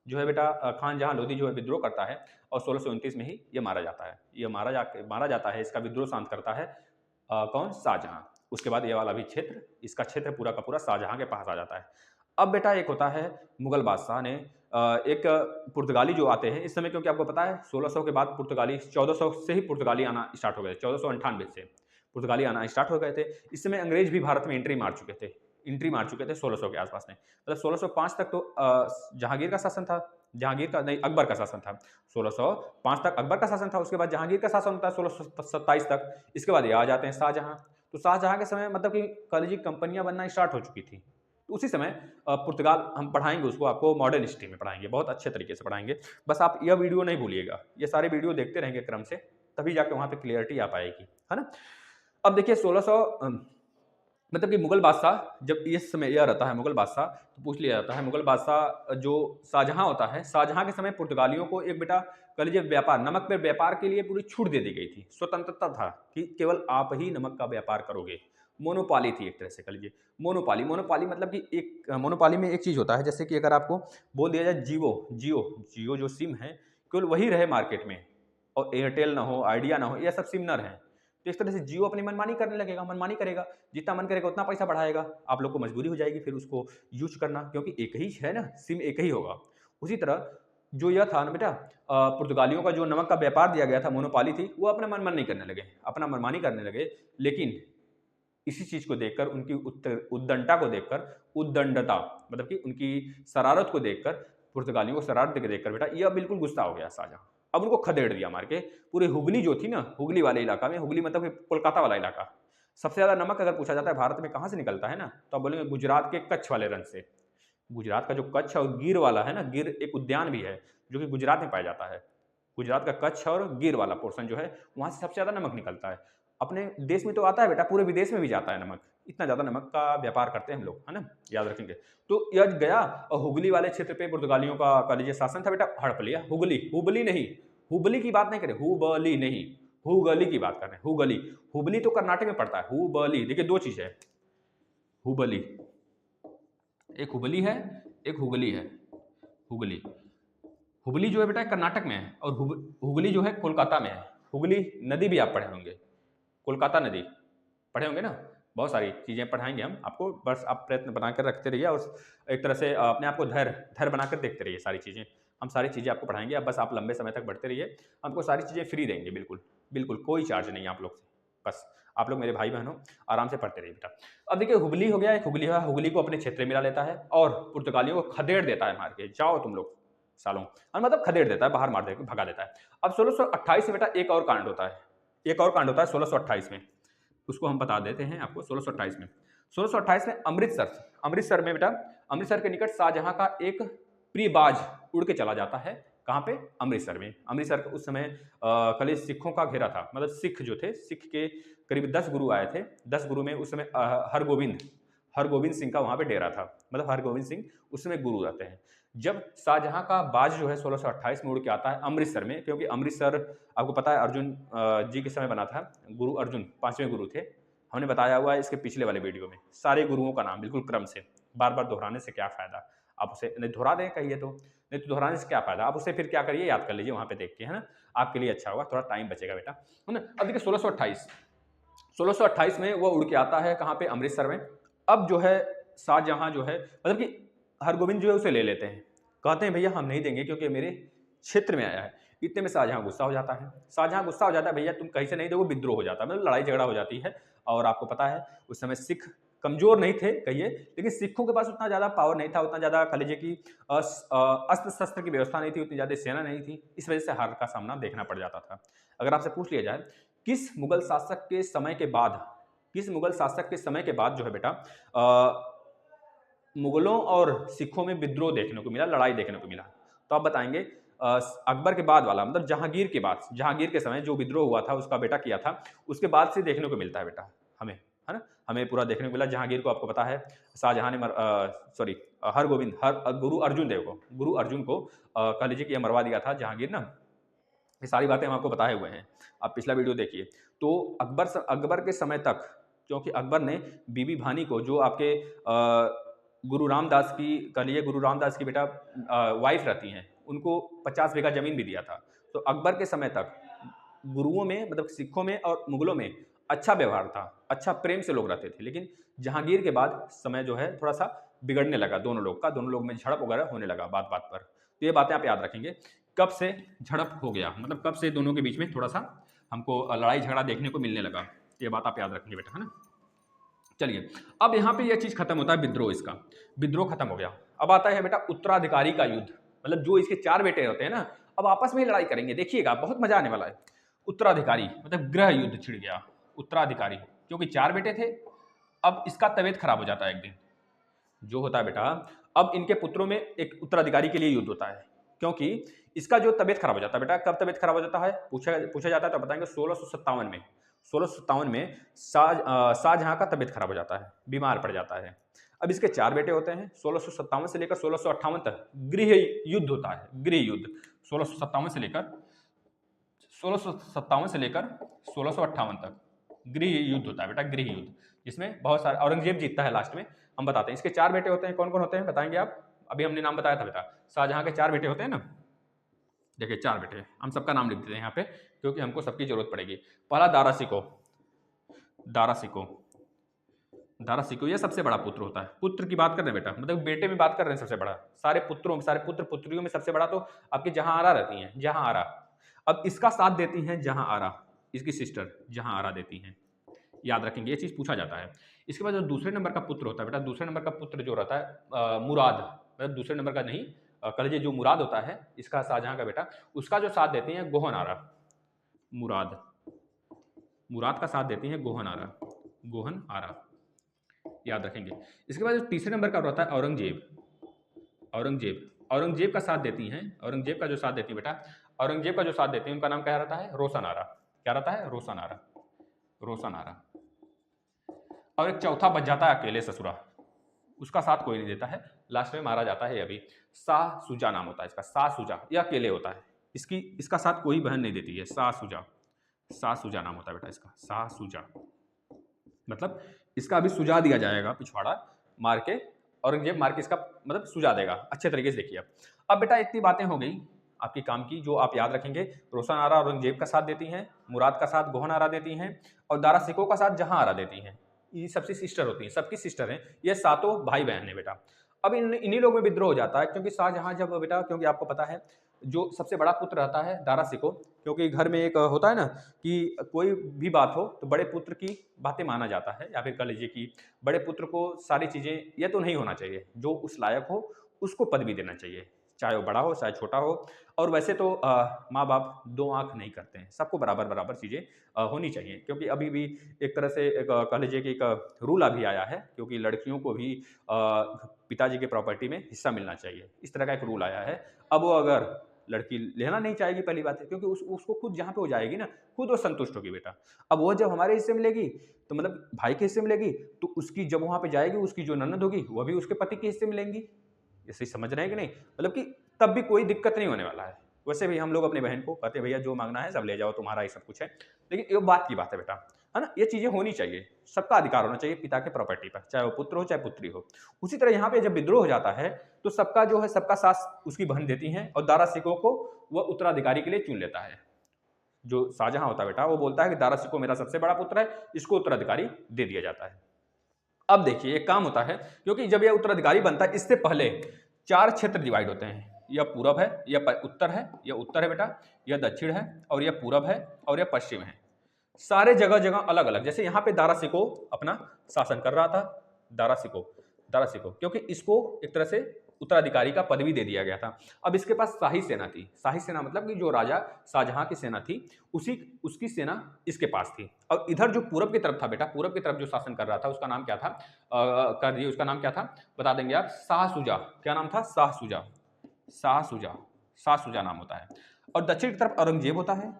[SPEAKER 1] जो है बेटा, खान जहां लोदी जो है विद्रोह करता है, और 1629 में ही ये मारा जाता है। ये मारा जाता है, इसका विद्रोह शांत करता है कौन? शाहजहां। उसके बाद ये वाला भी क्षेत्र, इसका क्षेत्र पूरा का पूरा शाहजहां के पास आ जाता है। अब बेटा एक होता है मुगल बादशाह ने एक पुर्तगाली जो आते हैं इस समय, क्योंकि आपको पता है 1600 के बाद पुर्तगाली, 1400 से ही पुर्तगाली आना स्टार्ट हो गए, 1498 से पुर्तगाली आना स्टार्ट हो गए थे। इस समय अंग्रेज भी भारत में एंट्री मार चुके थे 1600 के आसपास में। मतलब 1605 तक तो जहांगीर का शासन था, जहांगीर का नहीं, अकबर का शासन था। 1605 तक अकबर का शासन था, उसके बाद जहांगीर का शासन होता है 1627 तक। इसके बाद ये आ जाते हैं शाहजहां। तो शाहजहां के समय मतलब कि कॉलेज कंपनियां बनना स्टार्ट हो चुकी थी। तो उसी समय पुर्तगाल हम पढ़ाएंगे, उसको आपको मॉडर्न हिस्ट्री में पढ़ाएंगे, बहुत अच्छे तरीके से पढ़ाएंगे। बस आप यह वीडियो नहीं भूलिएगा, ये सारे वीडियो देखते रहेंगे क्रम से, तभी जाके वहां पे क्लियरिटी आ पाएगी, है ना? अब देखिए 1600 मतलब कि मुगल बादशाह जब इस समय यह रहता है मुगल बादशाह, तो पूछ लिया जाता है मुगल बादशाह जो शाहजहां होता है, शाहजहां के समय पुर्तगालियों को एक बेटा कह लीजिए व्यापार, नमक पे व्यापार के लिए पूरी छूट दे दी गई थी, स्वतंत्रता था कि केवल आप ही नमक का व्यापार करोगे। मोनोपाली थी एक तरह से, कह लीजिए मोनोपाली। मोनोपाली मतलब कि एक मोनोपाली में एक चीज होता है, जैसे कि अगर आपको बोल दिया जाए जियो जो सिम है केवल वही रहे मार्केट में, और एयरटेल ना हो, आइडिया ना हो, यह सब सिम न रहे, तो इस तरह से जियो अपनी मनमानी करने लगेगा, मनमानी करेगा, जितना मन करेगा उतना पैसा बढ़ाएगा। आप लोग को मजबूरी हो जाएगी फिर उसको यूज करना, क्योंकि एक ही है ना, सिम एक ही होगा। उसी तरह जो यह था ना बेटा, पुर्तगालियों का जो नमक का व्यापार दिया गया था, मोनोपाली थी, वो अपना मनमानी नहीं करने लगे, अपना मनमानी करने लगे। लेकिन इसी चीज को देखकर, उनकी उद्दंडता को देखकर, उद्दंडता मतलब कि उनकी शरारत को देखकर, पुर्तगालियों को शरारत देखकर बेटा यह बिल्कुल गुस्सा हो गया शाहजहां। अब उनको खदेड़ दिया मार के। पूरे हुगली जो थी ना, हुगली वाले इलाका में, हुगली मतलब कि कोलकाता वाला इलाका, सबसे ज्यादा नमक अगर पूछा जाता है भारत में कहां से निकलता है ना, तो आप बोलेंगे गुजरात के कच्छ वाले रन से। गुजरात का जो कच्छ और गिर वाला है ना, गिर एक उद्यान भी है जो कि गुजरात में पाया जाता है, गुजरात का कच्छ और गिर वाला पोर्शन जो है वहाँ से सबसे ज़्यादा नमक निकलता है। अपने देश में तो आता है बेटा, पूरे विदेश में भी जाता है नमक, इतना ज़्यादा नमक का व्यापार करते हैं हम लोग, है ना, याद रखेंगे। तो यह गया और हुगली वाले क्षेत्र पे पुर्तगालियों का कह लीजिए शासन था बेटा, हड़प लिया। हुगली, हुबली नहीं, हुबली की बात नहीं करें, हुबली नहीं, हुगली की बात कर रहे हैं, हुगली। हुबली तो कर्नाटक में पड़ता है, हुबली। देखिए दो चीज़ है, हुबली, एक हुबली है, एक हुगली है। हुगली, हुगली जो है बेटा कर्नाटक में है और हुगली जो है कोलकाता में है। हुगली नदी भी आप पढ़े होंगे, कोलकाता नदी पढ़े होंगे ना, बहुत सारी चीज़ें पढ़ाएंगे हम आपको, बस आप प्रयत्न बनाकर रखते रहिए और एक तरह से अपने आप को धैर्य धैर्य बनाकर देखते रहिए। सारी चीज़ें हम सारी चीज़ें आपको पढ़ाएंगे, अब बस आप लंबे समय तक बढ़ते रहिए, हमको सारी चीज़ें फ्री देंगे, बिल्कुल बिल्कुल कोई चार्ज नहीं आप लोग से, बस आप लोग मेरे भाई बहनों आराम से पढ़ते रहिए बेटा। अब देखिए हुबली हो गया, एक हुगली है, हुगली को अपने क्षेत्र में मिला लेता है और पुर्तगालियों को खदेड़ देता है, मार के जाओ तुम लोग सालों, और मतलब खदेड़ देता है, बाहर मार दे भगा देता है। अब 1628 में बेटा एक और कांड होता है, एक और कांड होता है 1628 में, उसको हम बता देते हैं आपको। 1628 में, 1628 में अमृतसर में बेटा, अमृतसर के निकट शाहजहां का एक प्रिय बाज उड़ के चला जाता है। कहाँ पे? अमृतसर में। अमृतसर उस समय कल सिखों का घेरा था, मतलब सिख जो थे, सिख के करीब 10 गुरु आए थे। 10 गुरु में उस समय हरगोविंद सिंह का वहां पे डेरा था, मतलब हरगोविंद सिंह उस समय गुरु रहते हैं। जब शाहजहां का बाज जो है 1628 में उड़ के आता है अमृतसर में, क्योंकि अमृतसर आपको पता है अर्जुन जी के समय बना था, गुरु अर्जुन 5वें गुरु थे, हमने बताया हुआ है इसके पिछले वाले वीडियो में, सारे गुरुओं का नाम बिल्कुल क्रम से, बार बार दोहराने से क्या फायदा, आप उसे नहीं दोहरा दें कहिए तो, नहीं तो दोहराने से क्या फायदा, आप उसे फिर क्या करिए, याद कर लीजिए वहां पे देख के, है ना, आपके लिए अच्छा होगा, थोड़ा टाइम बचेगा बेटा, है ना। अब देखिए 1628 में वो उड़ के आता है कहाँ पे? अमृतसर में। अब जो है शाहजहां जो है, मतलब कि हरगोविंद जो है उसे ले लेते हैं, कहते हैं भैया हम नहीं देंगे क्योंकि मेरे क्षेत्र में आया है। इतने में शाहजहां गुस्सा हो जाता है, शाहजहां गुस्सा हो जाता है, भैया तुम कहीं से नहीं दोगे, विद्रोह हो जाता है, मतलब लड़ाई झगड़ा हो जाती है। और आपको पता है उस समय सिख कमजोर नहीं थे कहिए, लेकिन सिखों के पास उतना ज्यादा पावर नहीं था, उतना ज्यादा कह लीजिए कि अस्त्र शस्त्र की व्यवस्था नहीं थी, उतनी ज्यादा सेना नहीं थी, इस वजह से हार का सामना देखना पड़ जाता था। अगर आपसे पूछ लिया जाए किस मुगल शासक के समय के बाद, किस मुगल शासक के समय के बाद जो है बेटा मुगलों और सिखों में विद्रोह देखने को मिला, लड़ाई देखने को मिला, तो आप बताएंगे अकबर के बाद वाला, मतलब जहांगीर के बाद, जहांगीर के समय जो विद्रोह हुआ था उसका बेटा किया था, उसके बाद से देखने को मिलता है बेटा हमें, है ना, हमें पूरा देखने को मिला। जहांगीर को आपको पता है शाहजहां ने हरगोविंद गुरु अर्जुन को कह लीजिए कि मरवा दिया था जहांगीर ना, ये सारी बातें हम आपको बताए हुए हैं, आप पिछला वीडियो देखिए। तो अकबर के समय तक, क्योंकि अकबर ने बीबी भानी को, जो आपके गुरु रामदास की कह लीजिए, गुरु रामदास की बेटा वाइफ रहती हैं, उनको 50 बीघा जमीन भी दिया था। तो अकबर के समय तक गुरुओं में, मतलब सिखों में और मुगलों में अच्छा व्यवहार था, अच्छा प्रेम से लोग रहते थे। लेकिन जहांगीर के बाद समय जो है थोड़ा सा बिगड़ने लगा दोनों लोग का, दोनों लोग में झड़प वगैरह होने लगा बात बात पर। तो ये बातें आप याद रखेंगे, कब से झड़प हो गया, मतलब कब से दोनों के बीच में थोड़ा सा हमको लड़ाई झगड़ा देखने को मिलने लगा, ये बात आप याद रखेंगे बेटा, है ना। चलिए अब यहाँ पे यह चीज खत्म होता है, विद्रोह, इसका विद्रोह खत्म हो गया। अब आता है बेटा उत्तराधिकारी का युद्ध, मतलब जो इसके 4 बेटे होते हैं ना, अब आपस में ही लड़ाई करेंगे, देखिएगा बहुत मजा आने वाला है। उत्तराधिकारी मतलब गृह युद्ध छिड़ गया, उत्तराधिकारी, क्योंकि 4 बेटे थे, अब इसका तबीयत खराब हो जाता है एक दिन, जो होता है बेटा, अब इनके पुत्रों में एक उत्तराधिकारी के लिए युद्ध होता है, क्योंकि इसका जो तबीयत खराब हो जाता है बेटा, कब तबीयत खराब हो जाता है पूछा जाता है तो बताएंगे 1657 में। 1657 में शाहजहां का तबीयत खराब हो जाता है, बीमार पड़ जाता है। अब इसके 4 बेटे होते हैं, 1657 से लेकर 1658 तक गृह युद्ध होता है, गृह युद्ध 1657 से लेकर 1658 तक गृह युद्ध होता है बेटा, गृह युद्ध, जिसमें बहुत सारे, औरंगजेब जीतता है लास्ट में, हम बताते हैं। इसके 4 बेटे होते हैं, कौन कौन होते हैं बताएंगे आप? अभी हमने नाम बताया था बेटा, शाहजहां के 4 बेटे होते हैं ना, देखिए 4 बेटे, हम सबका नाम लिख देते हैं यहाँ पे क्योंकि हमको सबकी जरूरत पड़ेगी। पहला दारा सिको, ये सबसे बड़ा पुत्र होता है, पुत्र की बात कर रहे हैं बेटा, मतलब बेटे में बात कर रहे हैं, सबसे बड़ा, सारे पुत्र पुत्रियों में सबसे बड़ा तो आपकी जहां आरा रहती हैं, जहां आरा। अब इसका साथ देती हैं जहां आरा, इसकी सिस्टर जहां आरा देती हैं, याद रखेंगे, ये चीज पूछा जाता है। इसके बाद जो दूसरे नंबर का पुत्र होता है बेटा, दूसरे नंबर का पुत्र जो रहता है मुराद, मतलब दूसरे नंबर का नहीं, कह लीजिए जो मुराद होता है इसका, शाहजहां का बेटा, उसका जो साथ देती हैं गोहन आरा, मुराद का साथ देती हैं गोहन आरा, याद रखेंगे। इसके बाद जो तीसरे नंबर का रहता है औरंगजेब का साथ देती हैं, औरंगजेब का जो साथ देती है बेटा, औरंगजेब का जो साथ देते हैं उनका नाम क्या रहता है? रोशन आरा। क्या रहता है? रोशन आरा, रोशन आरा। और एक चौथा बच जाता है अकेले ससुरा, उसका साथ कोई नहीं देता है, लास्ट में मारा जाता है। अभी शाह सुजा नाम होता है इसका, शाह सुजा, यह अकेले होता है, इसका साथ कोई बहन नहीं देती है। शाह सुजा, शाह सुजा नाम होता है बेटा इसका, शाह सुजा। मतलब इसका अभी सुझा दिया जाएगा, पिछवाड़ा मार के, औरंगजेब मार के इसका मतलब सुझा देगा। अच्छे तरीके से देखिए। अब बेटा इतनी बातें हो गई आपकी काम की, जो आप याद रखेंगे। रोशन आरा औरंगजेब का साथ देती हैं, मुराद का साथ गोहन आरा देती हैं, और दारा सिकोह का साथ जहां आरा देती हैं। ये सबसे सिस्टर होती हैं, सबकी सिस्टर हैं, ये सातों भाई बहन है बेटा। अब इन्हीं लोग में विद्रोह हो जाता है, क्योंकि शाहजहां जब बेटा, क्योंकि आपको पता है जो सबसे बड़ा पुत्र रहता है दारा सिकोह, क्योंकि घर में एक होता है ना कि कोई भी बात हो तो बड़े पुत्र की बातें माना जाता है, या फिर कह लीजिए कि बड़े पुत्र को सारी चीज़ें, यह तो नहीं होना चाहिए, जो उस लायक हो उसको पदवी देना चाहिए, चाहे वो बड़ा हो चाहे छोटा हो। और वैसे तो माँ बाप दो आंख नहीं करते हैं, सबको बराबर बराबर चीज़ें होनी चाहिए, क्योंकि अभी भी एक तरह से एक कह लीजिए कि एक रूल अभी आया है, क्योंकि लड़कियों को भी पिताजी के प्रॉपर्टी में हिस्सा मिलना चाहिए, इस तरह का एक रूल आया है। अब वो अगर लड़की लेना नहीं चाहेगी, पहली बात है, क्योंकि उसको खुद जहाँ पे हो जाएगी ना, खुद वो संतुष्ट होगी बेटा। अब वो जब हमारे हिस्से मिलेगी तो मतलब भाई के हिस्से मिलेगी, तो उसकी जब वहाँ पे जाएगी, उसकी जो ननद होगी वह भी उसके पति के हिस्से मिलेंगी। इसे समझ रहे हैं कि नहीं? मतलब कि तब भी कोई दिक्कत नहीं होने वाला है। वैसे भी हम लोग अपने बहन को कहते हैं भैया जो मांगना है सब ले जाओ, तुम्हारा ही सब कुछ है। लेकिन ये बात की बात है बेटा, है ना? ये चीजें होनी चाहिए, सबका अधिकार होना चाहिए पिता के प्रॉपर्टी पर, चाहे वो पुत्र हो चाहे पुत्री हो। उसी तरह यहाँ पे जब विद्रोह हो जाता है तो सबका जो है, सबका साथ उसकी बहन देती है, और दारा सिकोह को वह उत्तराधिकारी के लिए चुन लेता है। जो शाहजहां होता है बेटा, वो बोलता है कि दारा सिकोह मेरा सबसे बड़ा पुत्र है, इसको उत्तराधिकारी दे दिया जाता है। अब देखिए एक काम होता है, क्योंकि जब यह उत्तराधिकारी बनता है, इससे पहले 4 क्षेत्र डिवाइड होते हैं। यह पूरब है, यह उत्तर है, यह उत्तर है बेटा, यह दक्षिण है, और यह पूरब है, और यह पश्चिम है। सारे जगह जगह अलग अलग। जैसे यहाँ पे दारा सिकोह अपना शासन कर रहा था, दारा सिकोह, क्योंकि इसको एक तरह से उत्तराधिकारी का पदवी दे दिया गया था। अब इसके पास शाही सेना थी। शाही सेना मतलब कि जो राजा शाहजहां की सेना थी, उसकी सेना इसके पास थी। और इधर जो पूरब की तरफ था बेटा, पूरब की तरफ जो शासन कर रहा था, उसका नाम क्या था? कर दिए, उसका नाम क्या था बता देंगे आप? शाह सुजा। क्या नाम था? शाह सुजा, शाह सुजा, शाह सुजा नाम होता है। और दक्षिण की तरफ औरंगजेब होता है,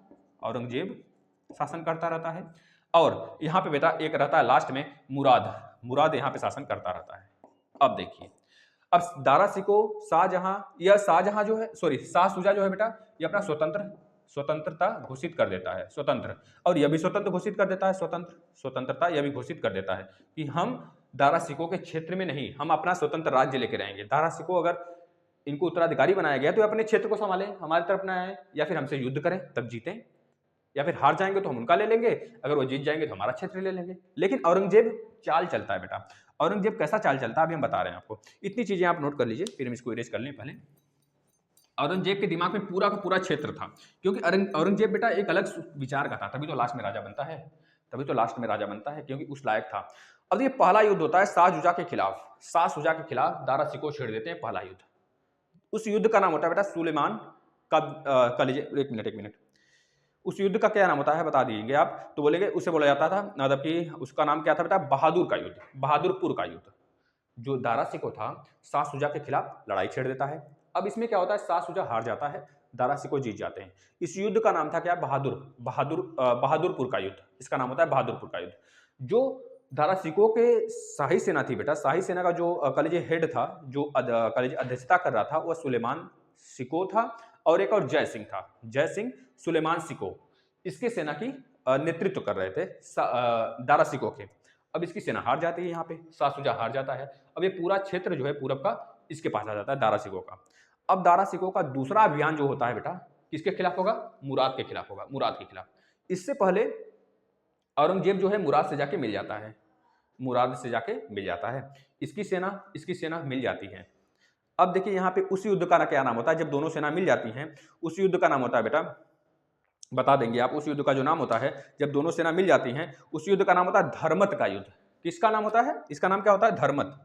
[SPEAKER 1] औरंगजेब शासन करता रहता है। और यहाँ पे बेटा एक रहता है लास्ट में मुराद, मुराद यहाँ पे शासन करता रहता है। अब देखिए, अब दारा सिकोह, शाहजहां, यह शाहजहां जो है, सॉरी शाह सुजा जो है बेटा, ये अपना स्वतंत्रता घोषित कर देता है, स्वतंत्र। और यह भी स्वतंत्र घोषित कर देता है, स्वतंत्रता यह भी घोषित कर देता है कि हम दारा सिकोह के क्षेत्र में नहीं, हम अपना स्वतंत्र राज्य लेके रहेंगे। दारा सिकोह अगर इनको उत्तराधिकारी बनाया गया तो अपने क्षेत्र को संभाले, हमारी तरफ ना आए, या फिर हमसे युद्ध करें तब जीतें, या फिर हार जाएंगे तो हम उनका ले लेंगे, अगर वो जीत जाएंगे तो हमारा क्षेत्र ले लेंगे। लेकिन औरंगजेब चाल चलता है बेटा। औरंगजेब कैसा चाल चलता है अभी हम बता रहे हैं आपको। इतनी चीजें आप नोट कर लीजिए, फिर हम इसको इरेज कर लें। पहले औरंगजेब के दिमाग में पूरा का पूरा क्षेत्र था, क्योंकि औरंगजेब बेटा एक अलग विचार का था, तभी तो लास्ट में राजा बनता है, तभी तो लास्ट में राजा बनता है, क्योंकि उस लायक था। अब ये पहला युद्ध होता है शाह शुजा के खिलाफ। शाह शुजा के खिलाफ दारा सिकोह छेड़ देते हैं पहला युद्ध। उस युद्ध का नाम होता है बेटा सुलेमान का, कह लीजिए एक मिनट, उस युद्ध का क्या नाम होता है बता दीजिए आप, तो बोलेंगे उसे बोला जाता था, मतलब कि उसका नाम क्या था बेटा? बहादुर का युद्ध, बहादुरपुर का युद्ध। जो दारा सिकोह था शाह शुजा के खिलाफ लड़ाई छेड़ देता है। अब इसमें क्या होता है? शाह शुजा हार जाता है, दारा सिकोह जीत जाते हैं। इस युद्ध का नाम था क्या? बहादुरपुर का युद्ध। इसका नाम होता है बहादुरपुर का युद्ध। जो दारा सिकोह के शाही सेना थी बेटा, शाही सेना का जो कह लीजिए हेड था, जो कह लीजिए अध्यक्षता कर रहा था, वह सुलेमान सिकोह था, और एक और जय सिंह था, जय सिंह सुलेमान सिकोह, इसके सेना की नेतृत्व कर रहे थे दारा सिकोह के। अब इसकी सेना हार जाती है, यहाँ पे शाह शुजा हार जाता है। अब ये पूरा क्षेत्र जो है पूरब का इसके पास आ जाता है, दारा सिकोह का। अब दारा सिकोह का दूसरा अभियान जो होता है बेटा, किसके खिलाफ होगा? मुराद के खिलाफ होगा, मुराद के खिलाफ। इससे पहले औरंगजेब जो है मुराद से जाके मिल जाता है, मुराद से जाके मिल जाता है, इसकी सेना मिल जाती है। अब देखिए यहाँ पे उस युद्ध का क्या नाम होता है? जब दोनों सेना मिल जाती हैं, उस युद्ध का नाम होता है बेटा, बता देंगे आप। उस युद्ध का जो नाम होता है, जब दोनों सेना मिल जाती हैं, उस युद्ध का नाम होता है धर्मत का युद्ध। किसका नाम होता है? इसका नाम क्या होता है? धर्मत,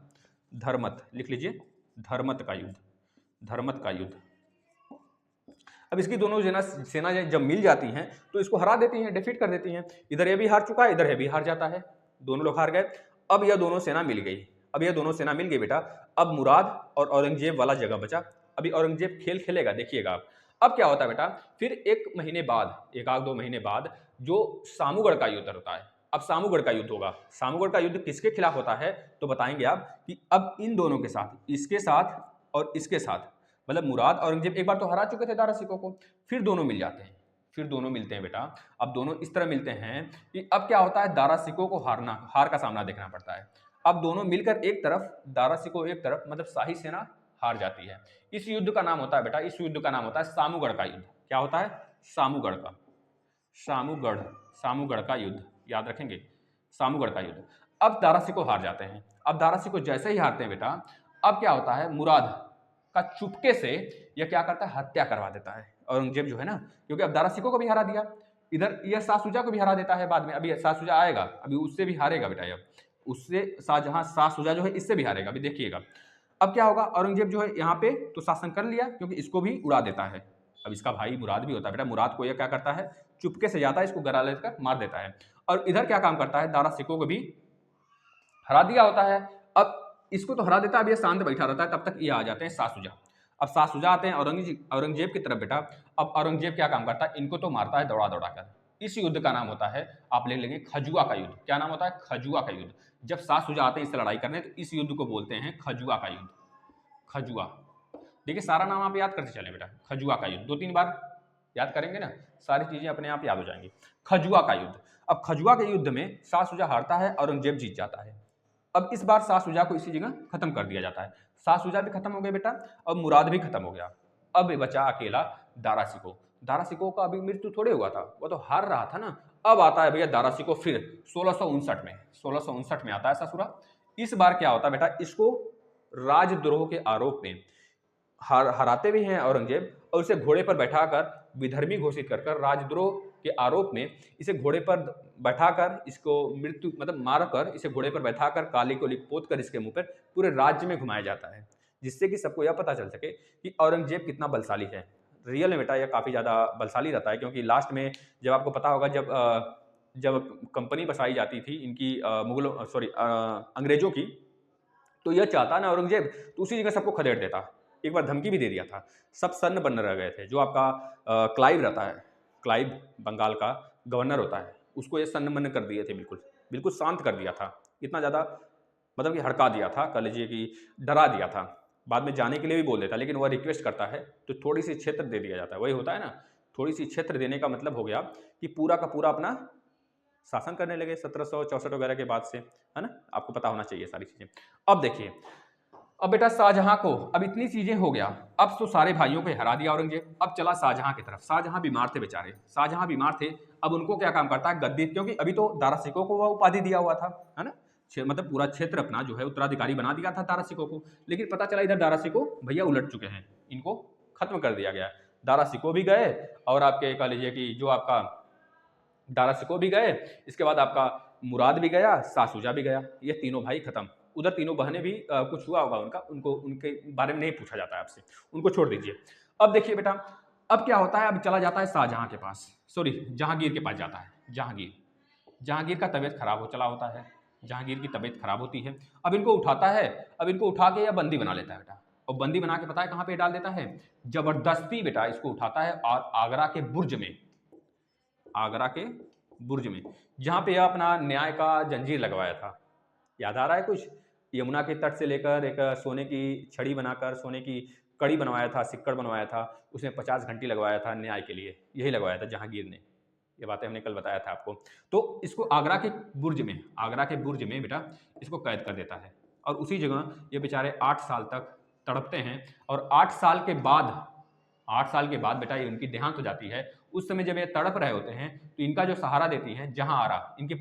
[SPEAKER 1] धर्मत लिख लीजिए, धर्मत का युद्ध, धर्मत का युद्ध। अब इसकी दोनों सेना जब मिल जाती हैं तो इसको हरा देती हैं, डिफीट कर देती हैं। इधर ये भी हार चुका है, इधर ये भी हार जाता है, दोनों लोग हार गए। अब यह दोनों सेना मिल गई, अब यह दोनों सेना मिल गई बेटा। अब मुराद और औरंगजेब वाला जगह बचा। अभी औरंगजेब खेल खेलेगा, देखिएगा आप। अब क्या होता है बेटा, फिर एक महीने बाद, एक आध 2 महीने बाद जो सामूगढ़ का युद्ध होता है। अब सामूगढ़ का युद्ध होगा। सामूगढ़ का युद्ध किसके खिलाफ होता है तो बताएंगे आप कि अब इन दोनों के साथ, इसके साथ और इसके साथ, मतलब मुराद औरंगजेब एक बार तो हरा चुके थे दारा सिकों को, फिर दोनों मिल जाते हैं, फिर दोनों मिलते हैं बेटा। अब दोनों इस तरह मिलते हैं कि अब क्या होता है, दारा सिकों को हार का सामना देखना पड़ता है। अब दोनों मिलकर एक तरफ, दारा सिकों एक तरफ, मतलब शाही सेना हार जाती है। इस युद्ध का नाम होता है बेटा, इस युद्ध का नाम होता है सामूगढ़ का युद्ध। क्या होता है, सामूगढ़ का, सामूगढ़, सामूगढ़ का युद्ध, याद रखेंगे, सामूगढ़ का युद्ध। अब दारा सिकों हार जाते हैं। अब दारा सिकों जैसे ही हारते हैं बेटा, अब क्या होता है, मुराद का चुपके से यह क्या करता है, हत्या करवा देता है औरंगजेब जो है ना, क्योंकि अब दारा सिकों को भी हरा दिया, इधर यह शाह शुजा को भी हरा देता है बाद में। अभी शाह शुजा आएगा, अभी उससे भी हारेगा बेटा, अब उससे शाह शुजा जो है इससे भी हारेगा, अभी देखिएगा। अब क्या होगा, औरंगजेब जो है यहाँ पे तो शासन कर लिया, क्योंकि इसको भी उड़ा देता है। अब इसका भाई मुराद भी होता है बेटा, मुराद को यह क्या करता है, चुपके से जाता है, इसको गला लेकर मार देता है। और इधर क्या काम करता है, दारा सिकों को भी हरा दिया होता है। अब इसको तो हरा देता है, अब ये शांत बैठा रहता है, तब तक ये आ जाते हैं शाह शुजा। अब शाह शुजा आते हैं औरंगजेब की तरफ बेटा। अब औरंगजेब क्या काम करता है, इनको तो मारता है दौड़ा दौड़ा कर। इस युद्ध का नाम होता है, आप ले लेंगे, खजुआ का युद्ध। क्या नाम होता है, खजुआ का युद्ध। जब शाह शुजा आते हैं इससे लड़ाई करने, तो इस युद्ध को बोलते हैं खजुआ का युद्ध। खजुआ, देखिए सारा नाम आप याद करते चले बेटा, खजुआ का युद्ध 2-3 बार याद करेंगे ना, सारी चीजें अपने आप याद हो जाएंगी। खजुआ का युद्ध। अब खजुआ के युद्ध में शाह शुजा हारता है, औरंगजेब जीत जाता है। अब इस बार शाह शुजा को इसी जगह खत्म कर दिया जाता है। शाह शुजा भी खत्म हो गए बेटा, अब मुराद भी खत्म हो गया। अब बचा अकेला दारा सिकों। दारा सिकों का अभी मृत्यु थोड़े हुआ था, वो तो हार रहा था ना। अब आता है भैया दारा सिकों फिर 1659 में, 1659 में आता है ससुरा। इस बार क्या होता है बेटा, इसको राजद्रोह के आरोप में हराते भी हैं औरंगजेब, और इसे घोड़े पर बैठाकर विधर्मी घोषित कर राजद्रोह के आरोप में इसे घोड़े पर बैठाकर, इसको मृत्यु मतलब मारकर, इसे घोड़े पर बैठाकर काली को लिपोत कर इसके मुंह पर पूरे राज्य में घुमाया जाता है, जिससे कि सबको यह पता चल सके कि औरंगजेब कितना बलशाली है। रियल में बेटा यह काफ़ी ज़्यादा बलशाली रहता है, क्योंकि लास्ट में जब आपको पता होगा, जब कंपनी बसाई जाती थी इनकी, मुगलों सॉरी अंग्रेजों की, तो यह चाहता ना औरंगजेब, तो उसी जगह सबको खदेड़ देता। एक बार धमकी भी दे दिया था, सब सन्न बन्न रह गए थे। जो आपका क्लाइव रहता है, क्लाइव बंगाल का गवर्नर होता है, उसको ये सन्न बन्न कर दिए थे, बिल्कुल बिल्कुल शांत कर दिया था। इतना ज़्यादा मतलब कि हड़का दिया था, कह लीजिए कि डरा दिया था। बाद में जाने के लिए भी बोल देता, लेकिन वह रिक्वेस्ट करता है तो थोड़ी सी क्षेत्र दे दिया जाता है। वही होता है ना, थोड़ी सी क्षेत्र देने का मतलब हो गया कि पूरा का पूरा अपना शासन करने लगे 1764 वगैरह के बाद से, है ना। आपको पता होना चाहिए सारी चीजें। अब देखिए, अब बेटा शाहजहां को, अब इतनी चीजें हो गया, अब तो सारे भाइयों को हरा दिया औरंगजेब। अब चला शाहजहां की तरफ। शाहजहां बीमार थे बेचारे, शाहजहां बीमार थे। अब उनको क्या काम करता है, गद्दी, क्योंकि अभी तो दारा सिकों को वह उपाधि दिया हुआ था, है ना, मतलब पूरा क्षेत्र अपना जो है उत्तराधिकारी बना दिया था दारा सिकों को। लेकिन पता चला इधर दारा सिकों भैया उलट चुके हैं, इनको खत्म कर दिया गया। दारा सिकों भी गए, और आपके कह लीजिए कि जो आपका दारा सिकों भी गए, इसके बाद आपका मुराद भी गया, शाह शुजा भी गया। ये तीनों भाई खत्म। उधर तीनों बहनें भी कुछ हुआ होगा उनका, उनको उनके बारे में नहीं पूछा जाता है आपसे, उनको छोड़ दीजिए। अब देखिए बेटा, अब क्या होता है, अब चला जाता है शाहजहां के पास, सॉरी जहांगीर के पास जाता है। जहांगीर का तबीयत खराब हो चला होता है, जहांगीर की तबीयत खराब होती है। अब इनको उठाता है, अब इनको उठा के या बंदी बना लेता है बेटा, और बंदी बना के पता है कहाँ पे डाल देता है, जबरदस्ती बेटा इसको उठाता है और आगरा के बुर्ज में, आगरा के बुर्ज में, जहां पे अपना न्याय का जंजीर लगवाया था। याद आ रहा है कुछ, यमुना के तट से लेकर एक सोने की छड़ी बनाकर सोने की कड़ी बनवाया था, सिक्कड़ बनवाया था, उसने 50 घंटी लगवाया था न्याय के लिए, यही लगवाया था जहांगीर ने। ये बातें हमने कल बताया था आपको। तो इसको आगरा के बुर्ज में, आगरा के बुर्ज में बेटा इसको कैद कर देता है, और उसी जगह ये बेचारे 8 साल तक तड़पते हैं। और 8 साल के बाद, 8 साल के बाद बेटा ये उनकी देहांत हो जाती है। उस समय जब ये तड़प रहे होते हैं, तो इनका जो सहारा देती है जहां आरा, इनकी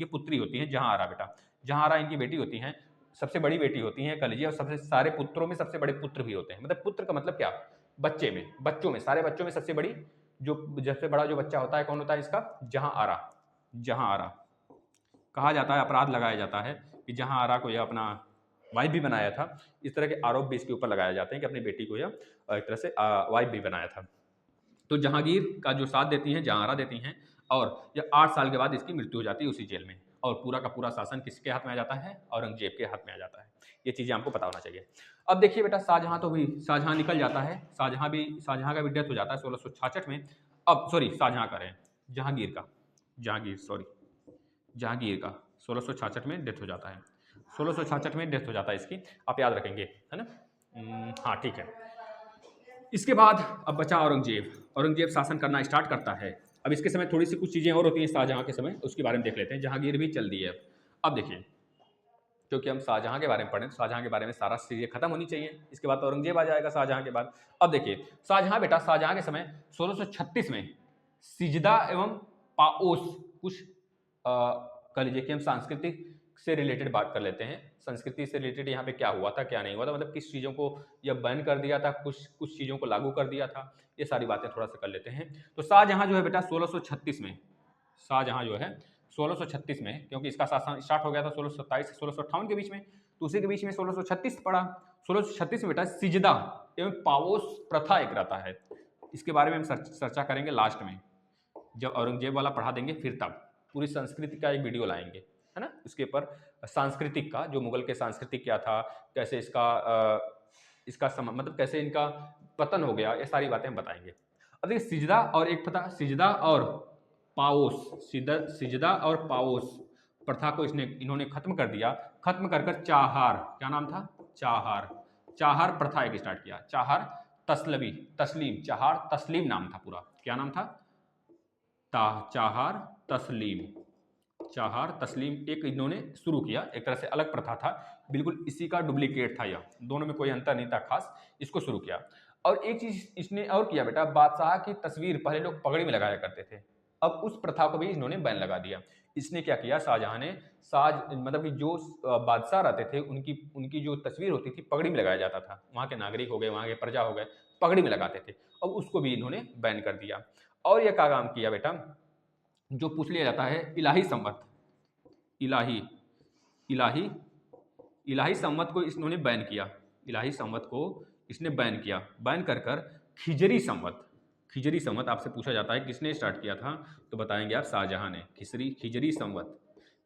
[SPEAKER 1] पुत्री होती है जहां आरा बेटा, जहां आरा इनकी बेटी होती हैं, सबसे बड़ी बेटी होती है कह लीजिए, और सबसे सारे पुत्रों में सबसे बड़े पुत्र भी होते हैं। मतलब पुत्र का मतलब क्या, बच्चों में सारे बच्चों में सबसे बड़ी, जो सबसे बड़ा जो बच्चा होता है कौन होता है इसका, जहां आरा। जहां आरा कहा जाता है, अपराध लगाया जाता है कि जहां आरा को यह अपना वाइफ भी बनाया था। इस तरह के आरोप भी इसके ऊपर लगाए जाते हैं कि अपनी बेटी को यह एक तरह से वाइफ भी बनाया था। तो जहांगीर का जो साथ देती हैं, जहां आरा देती हैं, और यह 8 साल के बाद इसकी मृत्यु हो जाती है उसी जेल में। और पूरा का पूरा शासन किसके हाथ में आ जाता है? औरंगजेब के हाथ में आ जाता है। ये चीज़ें आपको पता होना चाहिए। अब देखिए बेटा, शाहजहाँ तो भी शाहजहाँ निकल जाता है, शाहजहाँ का भी डेथ हो जाता है 1666 में। अब सॉरी, शाहजहाँ का रहे, जहांगीर का 1666 में डेथ हो जाता है। 1666 में डेथ हो जाता है इसकी, आप याद रखेंगे, है ना? हाँ ठीक है। इसके बाद अब बचा औरंगजेब। औरंगजेब शासन करना स्टार्ट करता है। अब इसके समय थोड़ी सी कुछ चीज़ें और होती हैं शाहजहाँ के समय, उसके बारे में देख लेते हैं। जहांगीर भी चल दी है। अब देखिए, क्योंकि हम शाहजहाँ के बारे में पढ़ें, शाहजहाँ के बारे में सारा चीज़ें खत्म होनी चाहिए। इसके बाद औरंगजेब आ जाएगा शाहजहाँ के बाद। अब देखिए, शाहजहाँ के समय 1636 में सिजदा एवं पाओस, कुछ कह लीजिए कि हम सांस्कृतिक से रिलेटेड बात कर लेते हैं। संस्कृति से रिलेटेड यहाँ पे क्या हुआ था, क्या नहीं हुआ था, मतलब किस चीज़ों को यह बैन कर दिया था, कुछ चीज़ों को लागू कर दिया था, ये सारी बातें थोड़ा सा कर लेते हैं। तो शाहजहाँ जो है बेटा 1636 में, शाहजहाँ जो है 1636 में, क्योंकि इसका शासन स्टार्ट हो गया था 1627 से 1658 के बीच में, तो उसी के बीच में 1636 पड़ा। 1636 में बेटा सिजदा एवं पाओस प्रथा एक रहता है। इसके बारे में हम चर्चा करेंगे लास्ट में, जब औरंगजेब वाला पढ़ा देंगे फिर तब पूरी संस्कृति का एक वीडियो लाएंगे, है ना? उसके ऊपर सांस्कृतिक का, जो मुगल के सांस्कृतिक क्या था, कैसे मतलब कैसे इनका पतन हो गया, ये सारी बातें हम बताएंगे। अब देखिए, सिजदा और एक पता, सिजदा और पाओस, सिजदा और पाओस प्रथा को इन्होंने खत्म कर दिया। खत्म कर कर चाहार, क्या नाम था? चाहार प्रथा एक स्टार्ट किया। चाहार तस्लीम नाम था पूरा। क्या नाम था? चाहार तस्लीम एक इन्होंने शुरू किया। एक तरह से अलग प्रथा था, बिल्कुल इसी का डुप्लीकेट था यह, दोनों में कोई अंतर नहीं था खास। इसको शुरू किया। और एक चीज इसने और किया बेटा, बादशाह की तस्वीर पहले लोग पगड़ी में लगाया करते थे, अब उस प्रथा को भी इन्होंने बैन लगा दिया। इसने क्या किया, शाहजहां ने मतलब कि जो बादशाह रहते थे उनकी उनकी जो तस्वीर होती थी पगड़ी में लगाया जाता था, वहाँ के नागरिक हो गए, वहाँ के प्रजा हो गए, पगड़ी में लगाते थे, अब उसको भी इन्होंने बैन कर दिया। और यह क्या काम किया बेटा, जो पूछ लिया जाता है इलाही संवत, इलाही इलाही इलाही संवत को इन्होंने बैन किया। इलाही संवत को इसने बैन किया। बैन कर कर खिजरी संवत आपसे पूछा जाता है किसने स्टार्ट किया था, तो बताएंगे आप शाहजहां ने।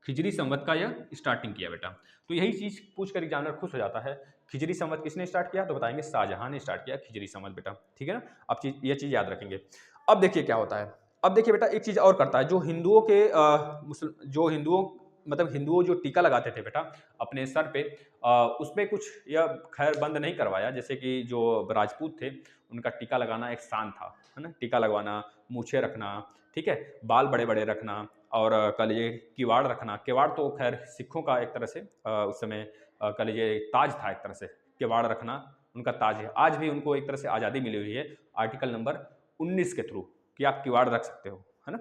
[SPEAKER 1] खिजरी संवत का यह स्टार्टिंग किया बेटा। तो यही चीज पूछ कर एग्जामिनर खुश हो जाता है। खिजरी संवत किसने स्टार्ट किया, तो बताएंगे शाहजहां ने स्टार्ट किया खिजरी संवत बेटा, ठीक है ना? आप ये चीज याद रखेंगे। अब देखिए क्या होता है। अब देखिए बेटा, एक चीज और करता है, जो हिंदुओं जो टीका लगाते थे बेटा अपने सर पे, उसमें कुछ यह खैर बंद नहीं करवाया। जैसे कि जो राजपूत थे उनका टीका लगाना एक शान था, है ना? टीका लगवाना, मूछें रखना, ठीक है, बाल बड़े बड़े रखना, और कह लीजिए किवाड़ रखना। किवाड़ तो खैर सिखों का एक तरह से उस समय कह लीजिए ताज था, एक तरह से किवाड़ रखना उनका ताज है। आज भी उनको एक तरह से आज़ादी मिली हुई है आर्टिकल नंबर 19 के थ्रू, कि आप किवाड़ रख सकते हो, है ना?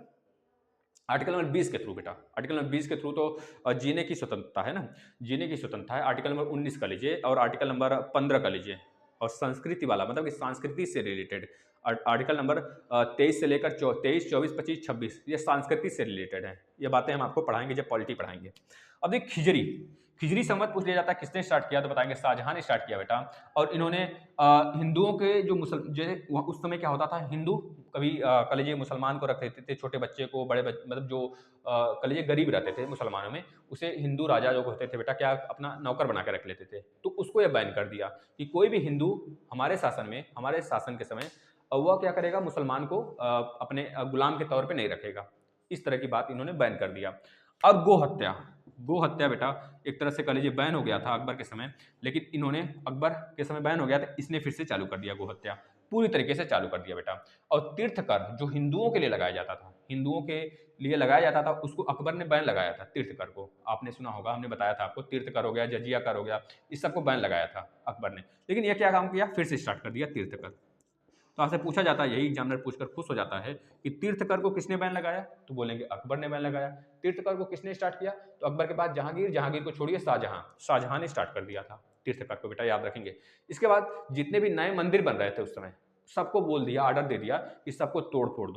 [SPEAKER 1] आर्टिकल नंबर 20 के थ्रू बेटा, आर्टिकल नंबर 20 के थ्रू तो जीने की स्वतंत्रता है ना, जीने की स्वतंत्रता है। आर्टिकल नंबर 19 का लीजिए, और आर्टिकल नंबर 15 का लीजिए, और संस्कृति वाला मतलब कि संस्कृति से रिलेटेड आर्टिकल नंबर 23 से लेकर 23, 24, 25, 26, ये संस्कृति से रिलेटेड है। ये बातें हम आपको पढ़ाएंगे जब पॉलिटी पढ़ाएंगे। अब देख खिजरी संवत पूछ लिया जाता है किसने स्टार्ट किया, तो बताएंगे शाहजहां ने स्टार्ट किया बेटा। और इन्होंने हिंदुओं के जो उस समय क्या होता था, हिंदू कभी कह लीजिए मुसलमान को रख देते थे, छोटे बच्चे को, मतलब जो कह लीजिए गरीब रहते थे मुसलमानों में, उसे हिंदू राजा जो होते थे बेटा क्या अपना नौकर बना के रख लेते थे। तो उसको यह बैन कर दिया कि कोई भी हिंदू हमारे शासन के समय वह क्या करेगा, मुसलमान को अपने गुलाम के तौर पे नहीं रखेगा। इस तरह की बात इन्होंने बैन कर दिया। अब गो हत्या बेटा एक तरह से कह लीजिए बैन हो गया था अकबर के समय, लेकिन इन्होंने अकबर के समय बैन हो गया था, इसने फिर से चालू कर दिया, गो हत्या पूरी तरीके से चालू कर दिया बेटा। और तीर्थकर जो हिंदुओं के लिए लगाया जाता था, उसको अकबर ने बैन लगाया था। तीर्थकर को आपने सुना होगा, हमने बताया था आपको, तीर्थकर हो गया, जजिया कर हो गया, इस सबको बैन लगाया था अकबर ने। लेकिन यह क्या काम किया, फिर से स्टार्ट कर दिया तीर्थकर। तो आपसे पूछा जाता है, यही एग्जामिनर पूछकर खुश हो जाता है कि तीर्थकर को किसने बैन लगाया, तो बोलेंगे अकबर ने बैन लगाया। तीर्थकर को किसने स्टार्ट किया, तो अकबर के बाद जहांगीर को छोड़िए शाहजहां ने स्टार्ट कर दिया था तीर्थकर को बेटा, याद रखेंगे। इसके बाद जितने भी नए मंदिर बन रहे थे उस समय, सबको बोल दिया, ऑर्डर दे दिया कि सबको तोड़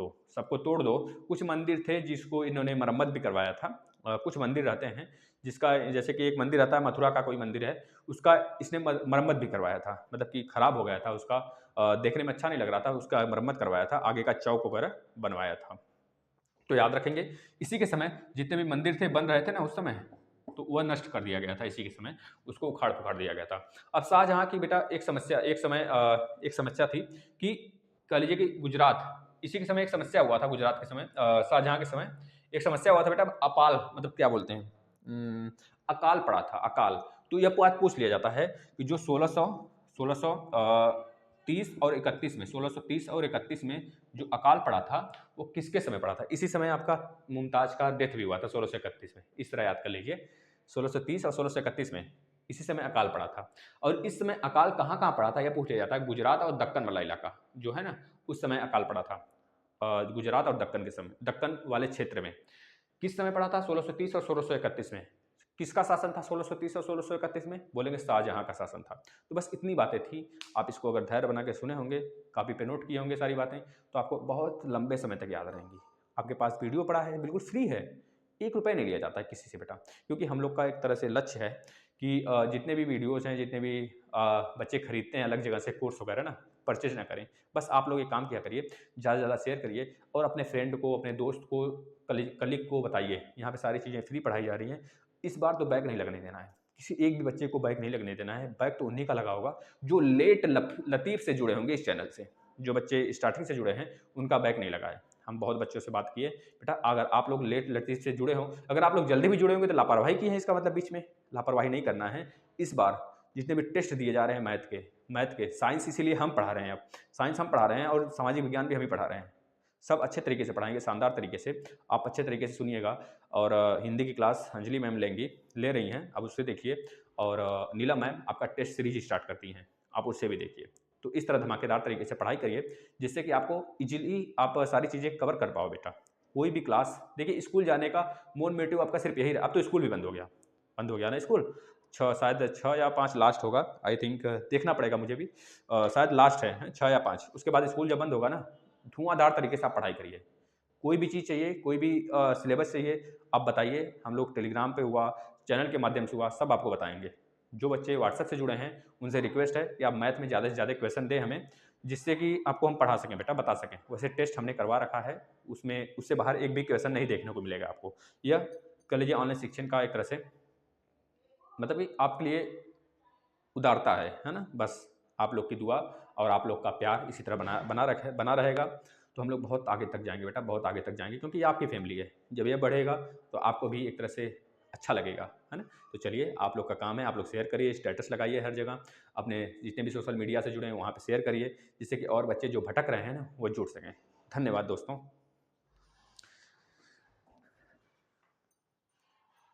[SPEAKER 1] दो। कुछ मंदिर थे जिसको इन्होंने मरम्मत भी करवाया था। कुछ मंदिर रहते हैं जिसका, जैसे कि एक मंदिर रहता है मथुरा का कोई मंदिर है, उसका इसने मरम्मत भी करवाया था, मतलब कि खराब हो गया था, उसका देखने में अच्छा नहीं लग रहा था, उसका मरम्मत करवाया था, आगे का चौक वगैरह बनवाया था। तो याद रखेंगे इसी के समय जितने भी मंदिर थे बन रहे थे ना उस समय, तो वह नष्ट कर दिया गया था इसी के समय, उसको उखाड़ पुखाड़ दिया गया था। अब शाहजहाँ की बेटा एक समस्या थी कि कह लीजिए कि गुजरात, इसी के समय एक समस्या हुआ था गुजरात के समय, शाहजहाँ के समय एक समस्या हुआ था बेटा, अपाल मतलब क्या बोलते हैं, अकाल पड़ा था, अकाल। तो यह बात पूछ लिया जाता है कि जो 1630 और 31 में, 1630 और 31 में जो अकाल पड़ा था वो किसके समय पड़ा था? इसी समय आपका मुमताज का डेथ भी हुआ था 1631 में, इस तरह याद कर लीजिए। 1630 और 1631 में इसी समय अकाल पड़ा था। और इस समय अकाल कहाँ कहाँ पड़ा था यह पूछ लिया जाता है। गुजरात और दक्कन वाला इलाका जो है ना, उस समय अकाल पड़ा था। गुजरात और दक्कन के समय, दक्कन वाले क्षेत्र में किस समय पड़ा था? 1630 और 1631 में। किसका शासन था 1630 और 1631 में? बोलेंगे शाहजहां का शासन था। तो बस इतनी बातें थी। आप इसको अगर धैर्य बना के सुने होंगे, कॉपी पे नोट किए होंगे सारी बातें, तो आपको बहुत लंबे समय तक याद रहेंगी। आपके पास वीडियो पड़ा है, बिल्कुल फ्री है, 1 रुपये नहीं लिया जाता है किसी से बेटा, क्योंकि हम लोग का एक तरह से लक्ष्य है कि जितने भी वीडियोज़ हैं, जितने भी बच्चे खरीदते हैं अलग जगह से कोर्स वगैरह ना, परचेज ना करें। बस आप लोग एक काम किया करिए, ज़्यादा से ज़्यादा शेयर करिए और अपने फ्रेंड को, अपने दोस्त को, कलीग को बताइए यहाँ पे सारी चीज़ें फ्री पढ़ाई जा रही हैं। इस बार तो बैक नहीं लगने देना है, किसी एक भी बच्चे को बैक नहीं लगने देना है। बैक तो उन्हीं का लगा होगा जो लेट लतीफ़ से जुड़े होंगे इस चैनल से। जो बच्चे स्टार्टिंग से जुड़े हैं उनका बैक नहीं लगा है। हम बहुत बच्चों से बात किए, बेटा अगर आप लोग लेट लतीफ़ से जुड़े हों, अगर आप लोग जल्दी भी जुड़े होंगे तो लापरवाही की है, इसका मतलब बीच में लापरवाही नहीं करना है। इस बार जितने भी टेस्ट दिए जा रहे हैं मैथ के, साइंस इसीलिए हम पढ़ा रहे हैं, अब साइंस हम पढ़ा रहे हैं और सामाजिक विज्ञान भी हम ही पढ़ा रहे हैं। सब अच्छे तरीके से पढ़ाएंगे, शानदार तरीके से। आप अच्छे तरीके से सुनिएगा। और हिंदी की क्लास अंजलि मैम ले रही हैं, अब उससे देखिए। और नीलम मैम आपका टेस्ट सीरीज स्टार्ट करती हैं, आप उससे भी देखिए। तो इस तरह धमाकेदार तरीके से पढ़ाई करिए जिससे कि आपको इजीली आप सारी चीज़ें कवर कर पाओ बेटा। कोई भी क्लास देखिए, स्कूल जाने का मोन मोटिव आपका सिर्फ यही रहा। अब तो स्कूल भी बंद हो गया ना स्कूल। शायद 6 या 5 लास्ट होगा, आई थिंक, देखना पड़ेगा मुझे भी। शायद लास्ट है 6 या 5। उसके बाद स्कूल जब बंद होगा ना, धुआंधार तरीके से आप पढ़ाई करिए। कोई भी चीज़ चाहिए, कोई भी सिलेबस चाहिए, आप बताइए। हम लोग टेलीग्राम पे हुआ, चैनल के माध्यम से हुआ, सब आपको बताएंगे। जो बच्चे व्हाट्सएप से जुड़े हैं उनसे रिक्वेस्ट है कि आप मैथ में ज़्यादा से ज़्यादा क्वेश्चन दें हमें, जिससे कि आपको हम पढ़ा सकें बेटा, बता सकें। वैसे टेस्ट हमने करवा रखा है, उसमें उससे बाहर एक भी क्वेश्चन नहीं देखने को मिलेगा आपको। यह कह लीजिए ऑनलाइन शिक्षण का एक तरह से मतलब कि आपके लिए उदारता है ना। बस आप लोग की दुआ और आप लोग का प्यार इसी तरह बना रहेगा, तो हम लोग बहुत आगे तक जाएंगे बेटा, बहुत आगे तक जाएंगे, क्योंकि ये आपकी फैमिली है। जब ये बढ़ेगा तो आपको भी एक तरह से अच्छा लगेगा, है ना। तो चलिए, आप लोग का काम है, आप लोग शेयर करिए, स्टेटस लगाइए हर जगह, अपने जितने भी सोशल मीडिया से जुड़े हैं वहाँ पे शेयर करिए, जिससे कि और बच्चे जो भटक रहे हैं ना वो जुड़ सकें। धन्यवाद दोस्तों।